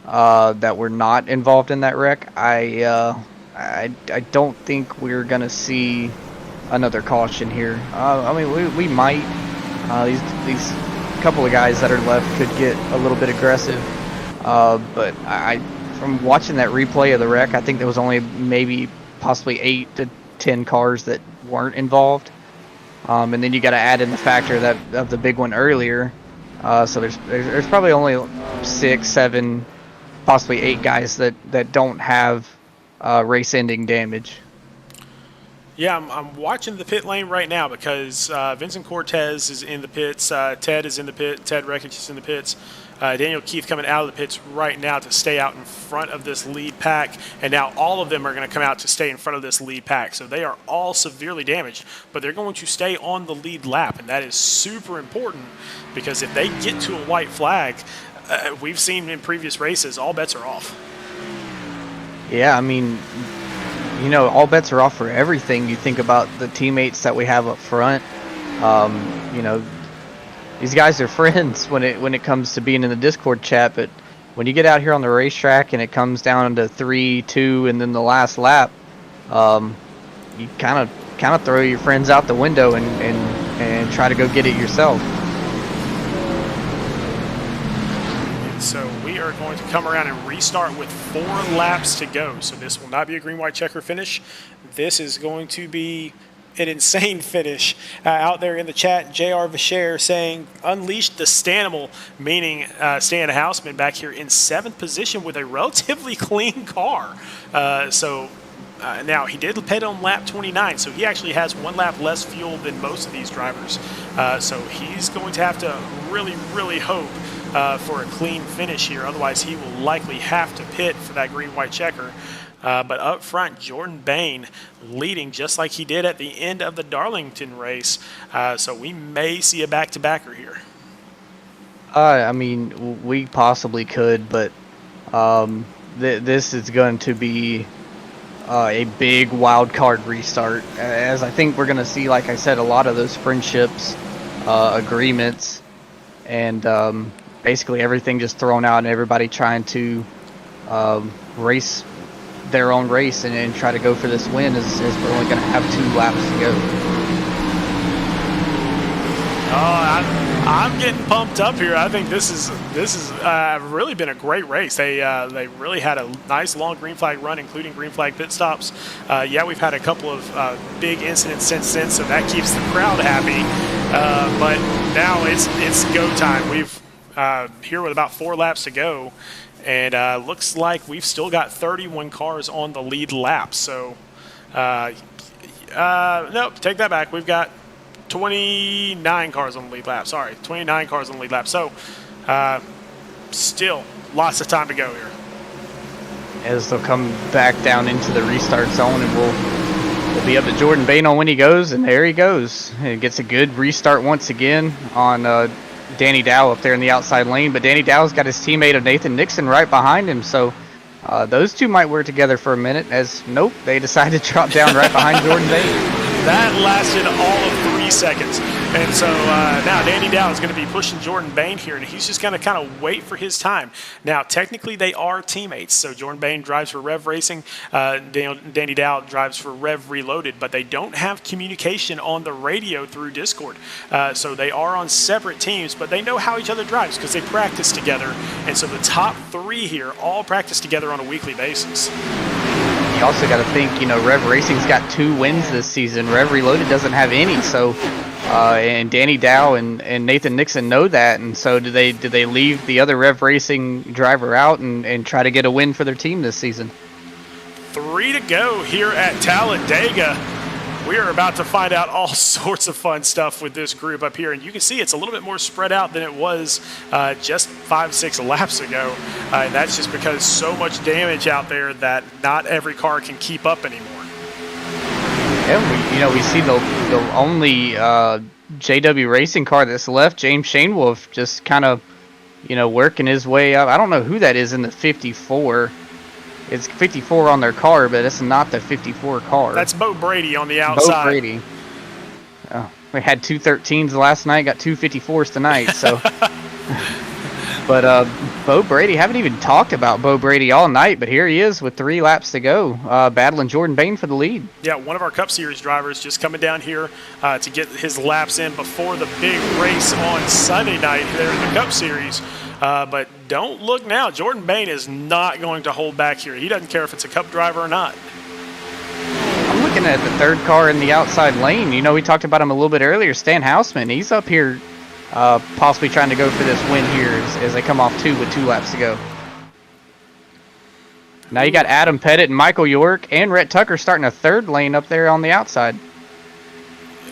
that were not involved in that wreck, I don't think we're gonna see another caution here. I mean, we might. These couple of guys that are left could get a little bit aggressive, but from watching that replay of the wreck, I think there was only maybe possibly 8 to 10 cars that weren't involved, and then you got to add in the factor of the big one earlier. So there's probably only 6, 7, possibly 8 guys that don't have race-ending damage. Yeah, I'm watching the pit lane right now because Vincent Cortez is in the pits, Ted is in the pit, Ted Wreckage is in the pits, Daniel Keith coming out of the pits right now to stay out in front of this lead pack, and now all of them are going to come out to stay in front of this lead pack. So they are all severely damaged, but they're going to stay on the lead lap, and that is super important because if they get to a white flag, we've seen in previous races, all bets are off. Yeah, I mean, you know, all bets are off for everything. You think about the teammates that we have up front. You know, these guys are friends when it comes to being in the Discord chat, but when you get out here on the racetrack and it comes down to 3, 2, and then the last lap, you kind of throw your friends out the window and try to go get it yourself. So we are going to come around and restart with 4 laps to go. So this will not be a green-white checker finish. This is going to be an insane finish. Out there in the chat, J.R. Vacher saying, unleashed the Stanimal, meaning Stan Houseman back here in 7th position with a relatively clean car. Now, he did pit on lap 29, so he actually has 1 lap less fuel than most of these drivers. So he's going to have to really, really hope for a clean finish here. Otherwise, he will likely have to pit for that green-white checker. But up front, Jordan Bain leading just like he did at the end of the Darlington race. So we may see a back-to-backer here. I mean, we possibly could, but this is going to be a big wild card restart, as I think we're going to see, like I said, a lot of those friendships, agreements, and basically everything just thrown out and everybody trying to race their own race and try to go for this win as we're only going to have 2 laps to go. I'm getting pumped up here. I think this is really been a great race. They really had a nice long green flag run, including green flag pit stops. Yeah, we've had a couple of big incidents since then, so that keeps the crowd happy. But now it's go time. We've here with about 4 laps to go, and looks like we've still got 31 cars on the lead lap. So nope, take that back. We've got 29 cars on the lead lap. Sorry, 29 cars on the lead lap. So still lots of time to go here. As they'll come back down into the restart zone, and we'll be up to Jordan Bain on when he goes, and there he goes. He gets a good restart once again on Danny Dow up there in the outside lane, but Danny Dow's got his teammate of Nathan Nixon right behind him, so those two might work together for a minute, as nope, they decided to drop down right behind Jordan Bain. That lasted all of 3 seconds. And so now Danny Dow is going to be pushing Jordan Bain here, and he's just going to kind of wait for his time. Now, technically, they are teammates. So Jordan Bain drives for Rev Racing. Danny Dow drives for Rev Reloaded, but they don't have communication on the radio through Discord. So they are on separate teams, but they know how each other drives because they practice together. And so the top 3 here all practice together on a weekly basis. You also got to think, Rev Racing's got 2 wins this season. Rev Reloaded doesn't have any, so and Danny Dow and Nathan Nixon know that, and so do they leave the other Rev Racing driver out and try to get a win for their team this season? 3 to go here at Talladega. We are about to find out all sorts of fun stuff with this group up here, and you can see it's a little bit more spread out than it was just 5-6 laps ago. And that's just because so much damage out there that not every car can keep up anymore. Yeah, we see the only JW Racing car that's left, James Shanewolf, just kind of working his way up. I don't know who that is in the 54. It's 54 on their car, but it's not the 54 car. That's Bo Brady on the outside. Bo Brady. We had 2 13s last night, got 2 54s tonight. So, but Bo Brady, haven't even talked about Bo Brady all night, but here he is with 3 laps to go, battling Jordan Bain for the lead. Yeah, one of our Cup Series drivers just coming down here to get his laps in before the big race on Sunday night there in the Cup Series. But don't look now. Jordan Bain is not going to hold back here. He doesn't care if it's a Cup driver or not. I'm looking at the 3rd car in the outside lane. We talked about him a little bit earlier. Stan Houseman, he's up here possibly trying to go for this win here as they come off 2 with 2 laps to go. Now you got Adam Pettit and Michael York and Rhett Tucker starting a 3rd lane up there on the outside.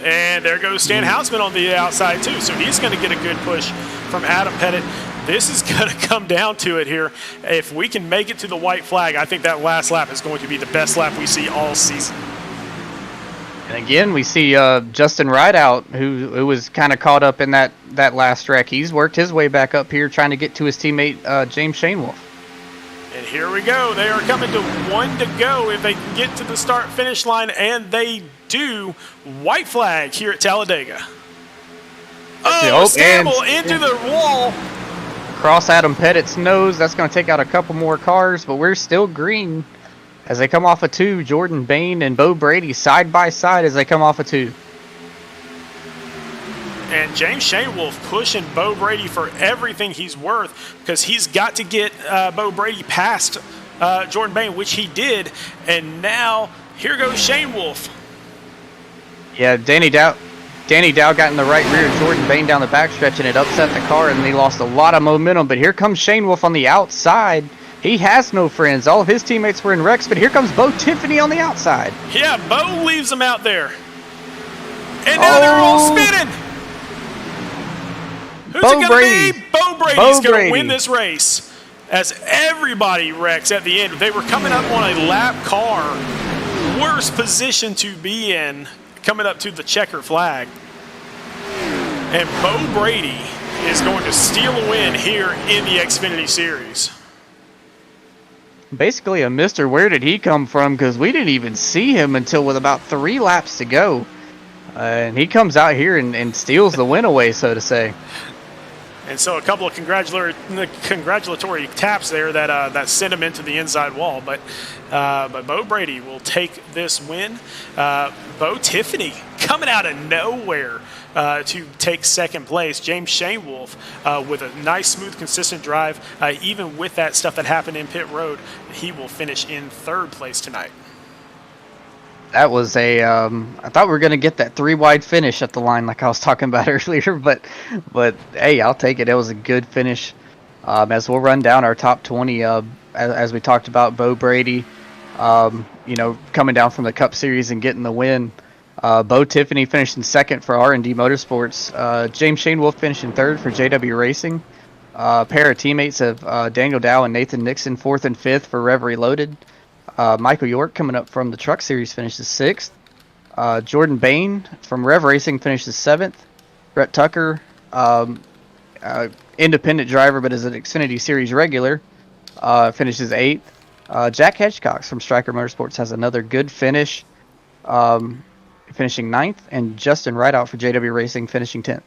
And there goes Stan Houseman on the outside too. So he's going to get a good push from Adam Pettit. This is going to come down to it here. If we can make it to the white flag, I think that last lap is going to be the best lap we see all season. And again, we see Justin Rideout, who was kind of caught up in that last wreck. He's worked his way back up here trying to get to his teammate, James Shanewolf. And here we go. They are coming to 1 to go if they can get to the start-finish line, and they do. White flag here at Talladega. Stamble into the wall. Cross Adam Pettit's nose. That's going to take out a couple more cars, but we're still green as they come off of 2. Jordan Bain and Bo Brady side by side as they come off of 2. And James Shanewolf pushing Bo Brady for everything he's worth because he's got to get Bo Brady past Jordan Bain, which he did. And now here goes Shanewolf. Yeah, Danny Dow got in the right rear of Jordan Bain down the backstretch, and it upset the car, and they lost a lot of momentum. But here comes Shane Wolf on the outside. He has no friends. All of his teammates were in wrecks, but here comes Bo Tiffany on the outside. Yeah, Bo leaves them out there. And now they're all spinning. Who's it going to be? Bo Brady's going to win this race as everybody wrecks at the end. They were coming up on a lap car. Worst position to be in coming up to the checker flag. And Bo Brady is going to steal a win here in the Xfinity Series. Basically a mister. Where did he come from? Because we didn't even see him until with about 3 laps to go. And he comes out here and steals the win away, so to say. And so a couple of congratulatory taps there that sent him into the inside wall. But Bo Brady will take this win. Bo Tiffany coming out of nowhere to take second place. James Shane Wolf with a nice, smooth, consistent drive. Even with that stuff that happened in pit road, he will finish in third place tonight. That was I thought we were going to get that 3-wide finish at the line like I was talking about earlier, but hey, I'll take it. It was a good finish. As we'll run down our top 20, as we talked about, Bo Brady, coming down from the Cup Series and getting the win. Bo Tiffany finished in second for R&D Motorsports. James Shane Wolf finished in third for JW Racing. A pair of teammates of Daniel Dow and Nathan Nixon, fourth and fifth for Rev Reloaded. Michael York coming up from the Truck Series finishes 6th. Jordan Bain from Rev Racing finishes 7th. Brett Tucker, independent driver but is an Xfinity Series regular, finishes 8th. Jack Hedgecock from Striker Motorsports has another good finish, finishing 9th. And Justin Rideout for JW Racing finishing 10th.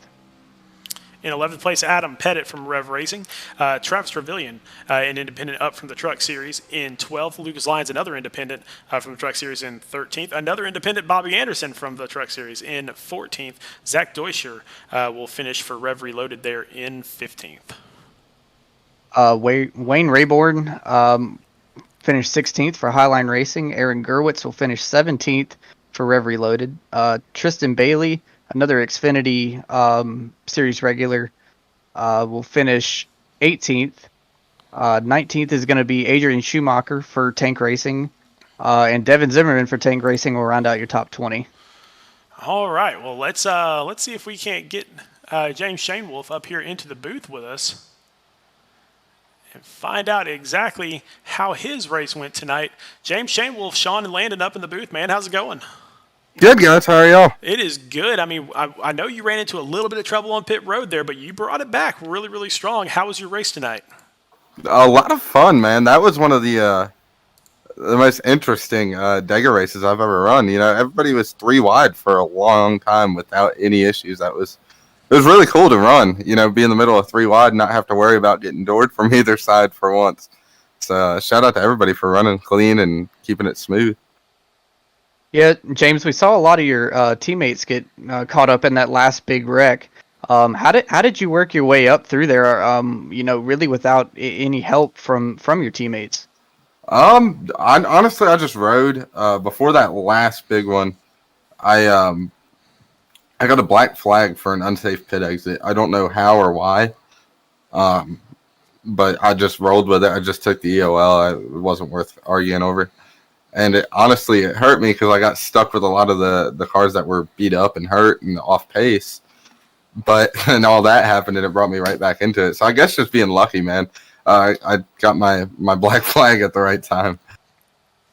In 11th place, Adam Pettit from Rev Racing. Travis Trevillian, an independent up from the Truck Series in 12th. Lucas Lyons, another independent from the Truck Series in 13th. Another independent, Bobby Anderson from the Truck Series in 14th. Zach Deutscher will finish for Rev Reloaded there in 15th. Wayne Rayborn finished 16th for Highline Racing. Aaron Gerwitz will finish 17th for Rev Reloaded. Tristan Bailey, another Xfinity Series regular, will finish 18th. 19th is going to be Adrian Schumacher for Tank Racing. And Devin Zimmerman for Tank Racing will round out your top 20. All right. Well, let's see if we can't get James Shane Wolf up here into the booth with us and find out exactly how his race went tonight. James Shane Wolf, Sean and Landon up in the booth, man. How's it going? Good, guys. How are y'all? It is good. I mean, I know you ran into a little bit of trouble on pit road there, but you brought it back really, really strong. How was your race tonight? A lot of fun, man. That was one of the most interesting Dega races I've ever run. You know, everybody was 3 wide for a long time without any issues. It was really cool to run. You know, be in the middle of 3 wide and not have to worry about getting doored from either side for once. So shout out to everybody for running clean and keeping it smooth. Yeah, James, we saw a lot of your teammates get caught up in that last big wreck. How did you work your way up through there? Really without any help from your teammates. Honestly, I just rode. Before that last big one, I got a black flag for an unsafe pit exit. I don't know how or why, but I just rolled with it. I just took the EOL. It wasn't worth arguing over. And it hurt me because I got stuck with a lot of the cars that were beat up and hurt and off pace. But and all that happened, and it brought me right back into it. So I guess just being lucky, man. I got my black flag at the right time.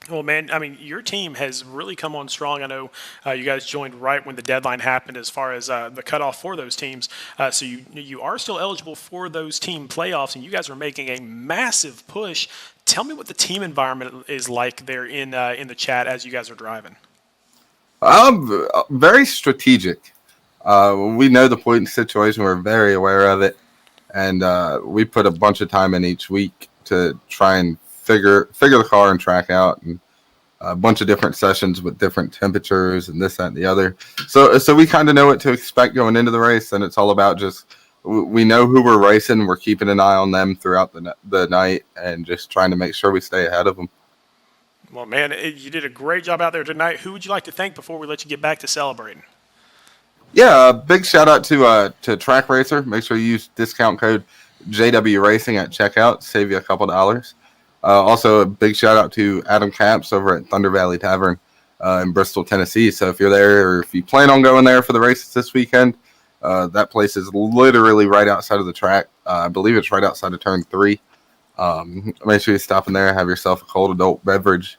Well, man, I mean, your team has really come on strong. I know you guys joined right when the deadline happened as far as the cutoff for those teams. So you are still eligible for those team playoffs, and you guys are making a massive push. Tell me what the team environment is like there in the chat as you guys are driving. Very strategic. We know the point situation. We're very aware of it. And we put a bunch of time in each week to try and figure the car and track out, and a bunch of different sessions with different temperatures and this, that, and the other. So we kind of know what to expect going into the race, and it's all about just we know who we're racing. We're keeping an eye on them throughout the night and just trying to make sure we stay ahead of them. Well, man, you did a great job out there tonight. Who would you like to thank before we let you get back to celebrating? Yeah, big shout out to Track Racer. Make sure you use discount code JW Racing at checkout. Save you a couple dollars. Also, a big shout out to Adam Capps over at Thunder Valley Tavern in Bristol, Tennessee. So if you're there or if you plan on going there for the races this weekend, that place is literally right outside of the track. I believe it's right outside of Turn 3. Make sure you stop in there, have yourself a cold adult beverage.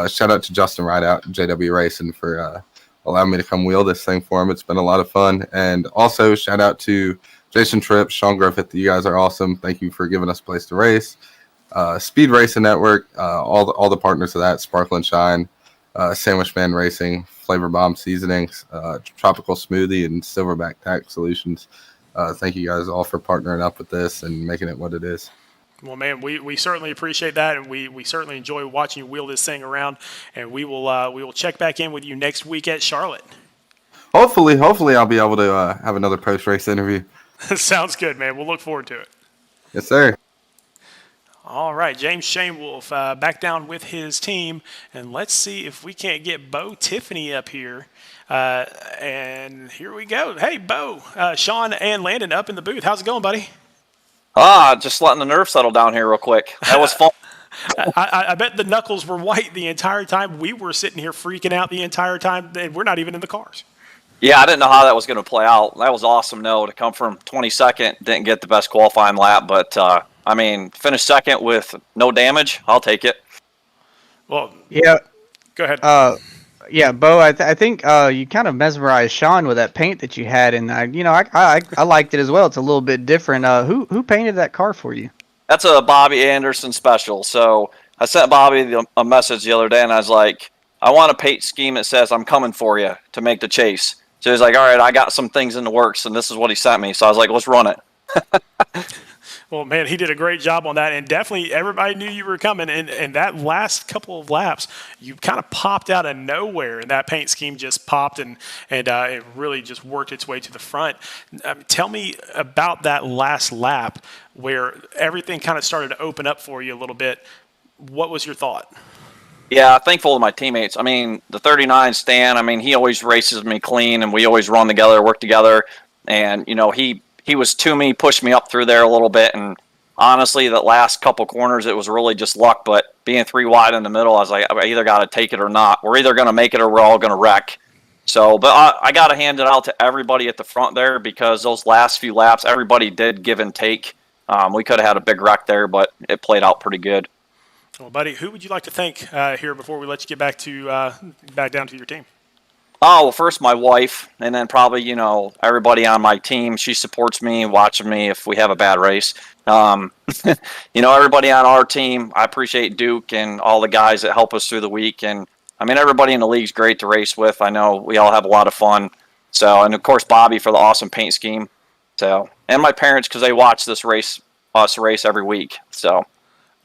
Shout out to Justin Rideout and JW Racing for allowing me to come wheel this thing for him. It's been a lot of fun. And also shout out to Jason Tripp, Sean Griffith. You guys are awesome. Thank you for giving us a place to race. Speed Racing Network, all the partners of that, Sparkle and Shine, Sandwich Man Racing, Flavor Bomb Seasonings, Tropical Smoothie, and Silverback Tack Solutions. Thank you guys all for partnering up with this and making it what it is. Well, man, we certainly appreciate that, and we certainly enjoy watching you wheel this thing around. And we will check back in with you next week at Charlotte. Hopefully I'll be able to have another post-race interview. Sounds good, man. We'll look forward to it. Yes, sir. All right, James Shamewolf back down with his team, and let's see if we can't get Bo Tiffany up here. And here we go. Hey, Bo, Sean, and Landon up in the booth. How's it going, buddy? Just letting the nerves settle down here real quick. That was fun. I bet the knuckles were white the entire time. We were sitting here freaking out the entire time, and we're not even in the cars. Yeah, I didn't know how that was going to play out. That was awesome, to come from 22nd. Didn't get the best qualifying lap, but, finished second with no damage. I'll take it. Well, Yeah. go ahead. Yeah, Bo, I think you kind of mesmerized Sean with that paint that you had, and I liked it as well. It's a little bit different. Who painted that car for you? That's a Bobby Anderson special. So I sent Bobby a message the other day, and I was like, I want a paint scheme that says I'm coming for you to make the chase. So he's like, all right, I got some things in the works, and this is what he sent me. So I was like, let's run it. Well, man, he did a great job on that, and definitely everybody knew you were coming. And that last couple of laps, you kind of popped out of nowhere, and that paint scheme just popped, and it really just worked its way to the front. Tell me about that last lap where everything kind of started to open up for you a little bit. What was your thought? Yeah, thankful to my teammates. The 39 Stan, he always races me clean, and we always run together, work together. And, he was to me, pushed me up through there a little bit. And honestly, that last couple corners, it was really just luck. But being 3 wide in the middle, I was like, I either got to take it or not. We're either going to make it or we're all going to wreck. So, but I got to hand it out to everybody at the front there because those last few laps, everybody did give and take. We could have had a big wreck there, but it played out pretty good. Well, buddy, who would you like to thank here before we let you get back down to your team? Oh, well, first my wife, and then probably, everybody on my team. She supports me, watching me if we have a bad race. Everybody on our team, I appreciate Duke and all the guys that help us through the week. And, everybody in the league's great to race with. I know we all have a lot of fun. So, and, of course, Bobby for the awesome paint scheme. So, and my parents because they watch us race every week. So.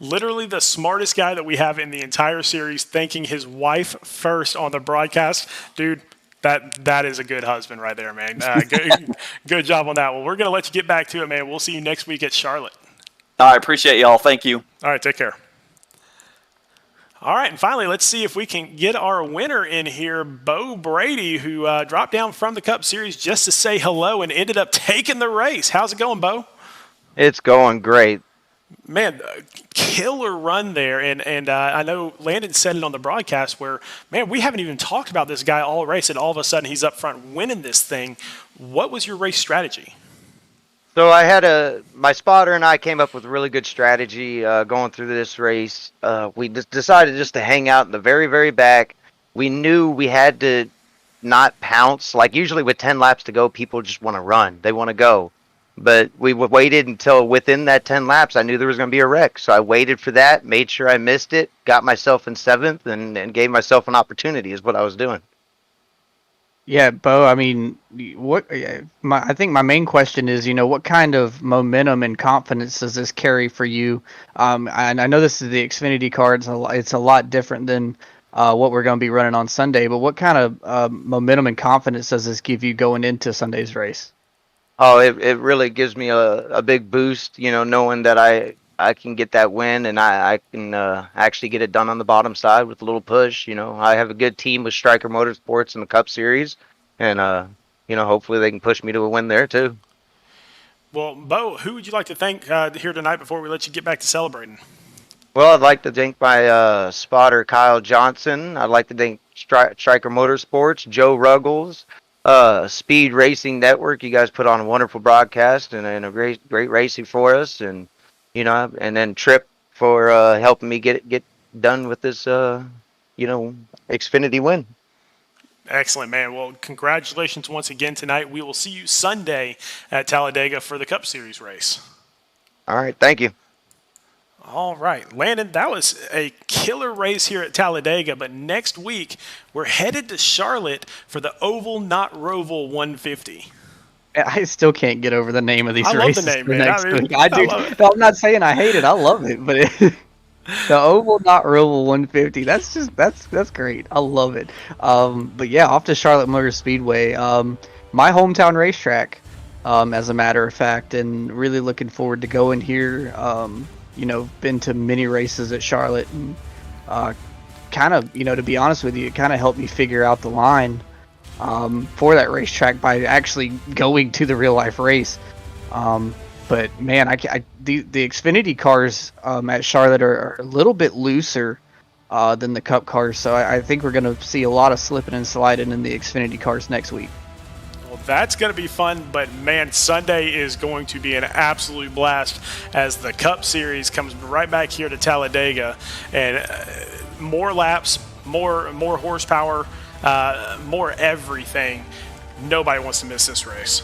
Literally the smartest guy that we have in the entire series, thanking his wife first on the broadcast. Dude, that is a good husband right there, man. Good job on that. Well, we're going to let you get back to it, man. We'll see you next week at Charlotte. I appreciate y'all. Thank you. All right, take care. All right, and finally, let's see if we can get our winner in here, Bo Brady, who dropped down from the Cup Series just to say hello and ended up taking the race. How's it going, Bo? It's going great. Man, killer run there, and I know Landon said it on the broadcast where, man, we haven't even talked about this guy all race, and all of a sudden he's up front winning this thing. What was your race strategy? So I had my spotter and I came up with a really good strategy going through this race. We decided just to hang out in the very, very back. We knew we had to not pounce. Like usually with 10 laps to go, people just want to run. They want to go. But we waited until within that 10 laps, I knew there was going to be a wreck. So I waited for that, made sure I missed it, got myself in 7th, and gave myself an opportunity is what I was doing. Yeah, Bo, I think my main question is, what kind of momentum and confidence does this carry for you? And I know this is the Xfinity car. It's a lot different than what we're going to be running on Sunday. But what kind of momentum and confidence does this give you going into Sunday's race? Oh, it really gives me a big boost, knowing that I can get that win, and I can actually get it done on the bottom side with a little push. I have a good team with Striker Motorsports in the Cup Series, and hopefully they can push me to a win there too. Well, Bo, who would you like to thank here tonight before we let you get back to celebrating? Well, I'd like to thank my spotter Kyle Johnson. I'd like to thank Striker Motorsports, Joe Ruggles, Speed Racing Network. You guys put on a wonderful broadcast and a great racing for us, and and then Trip for helping me get done with this Xfinity win. Excellent, man. Well, congratulations once again tonight. We will see you Sunday at Talladega for the Cup Series race. All right, thank you. All right, Landon, that was a killer race here at Talladega, but next week we're headed to Charlotte for the Oval Not Roval 150. I still can't get over the name of these I love races. the name, for man. next I mean, week. I do. love it. No, I'm not saying I hate it. I love it, but the Oval Not Roval 150. That's great. I love it. But yeah, off to Charlotte Motor Speedway, my hometown racetrack, as a matter of fact, and really looking forward to going here. Been to many races at Charlotte, and kind of, to be honest with you, it kind of helped me figure out the line for that racetrack by actually going to the real life race. But man, the Xfinity cars at Charlotte are a little bit looser than the Cup cars, so I think we're going to see a lot of slipping and sliding in the Xfinity cars next week. Well, that's going to be fun, but man, Sunday is going to be an absolute blast as the Cup Series comes right back here to Talladega, and more laps, more horsepower, more everything. Nobody wants to miss this race.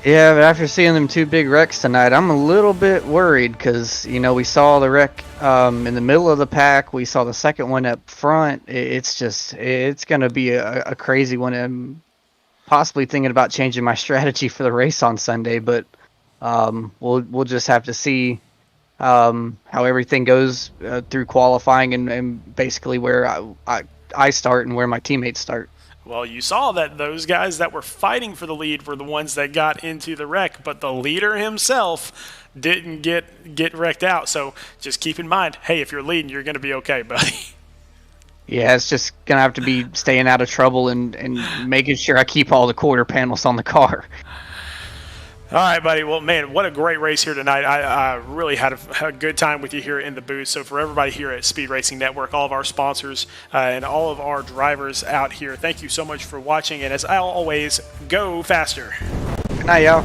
Yeah, but after seeing them two big wrecks tonight, I'm a little bit worried because, we saw the wreck in the middle of the pack. We saw the second one up front. It's going to be a crazy one. I'm possibly thinking about changing my strategy for the race on Sunday, but we'll just have to see how everything goes through qualifying and basically where I start and where my teammates start. Well, you saw that those guys that were fighting for the lead were the ones that got into the wreck, but the leader himself didn't get wrecked out. So just keep in mind, hey, if you're leading, you're going to be okay, buddy. Yeah, it's just going to have to be staying out of trouble and making sure I keep all the quarter panels on the car. All right, buddy. Well, man, what a great race here tonight. I really had a good time with you here in the booth. So for everybody here at Speed Racing Network, all of our sponsors, and all of our drivers out here, thank you so much for watching. And as always, go faster. Good night, y'all.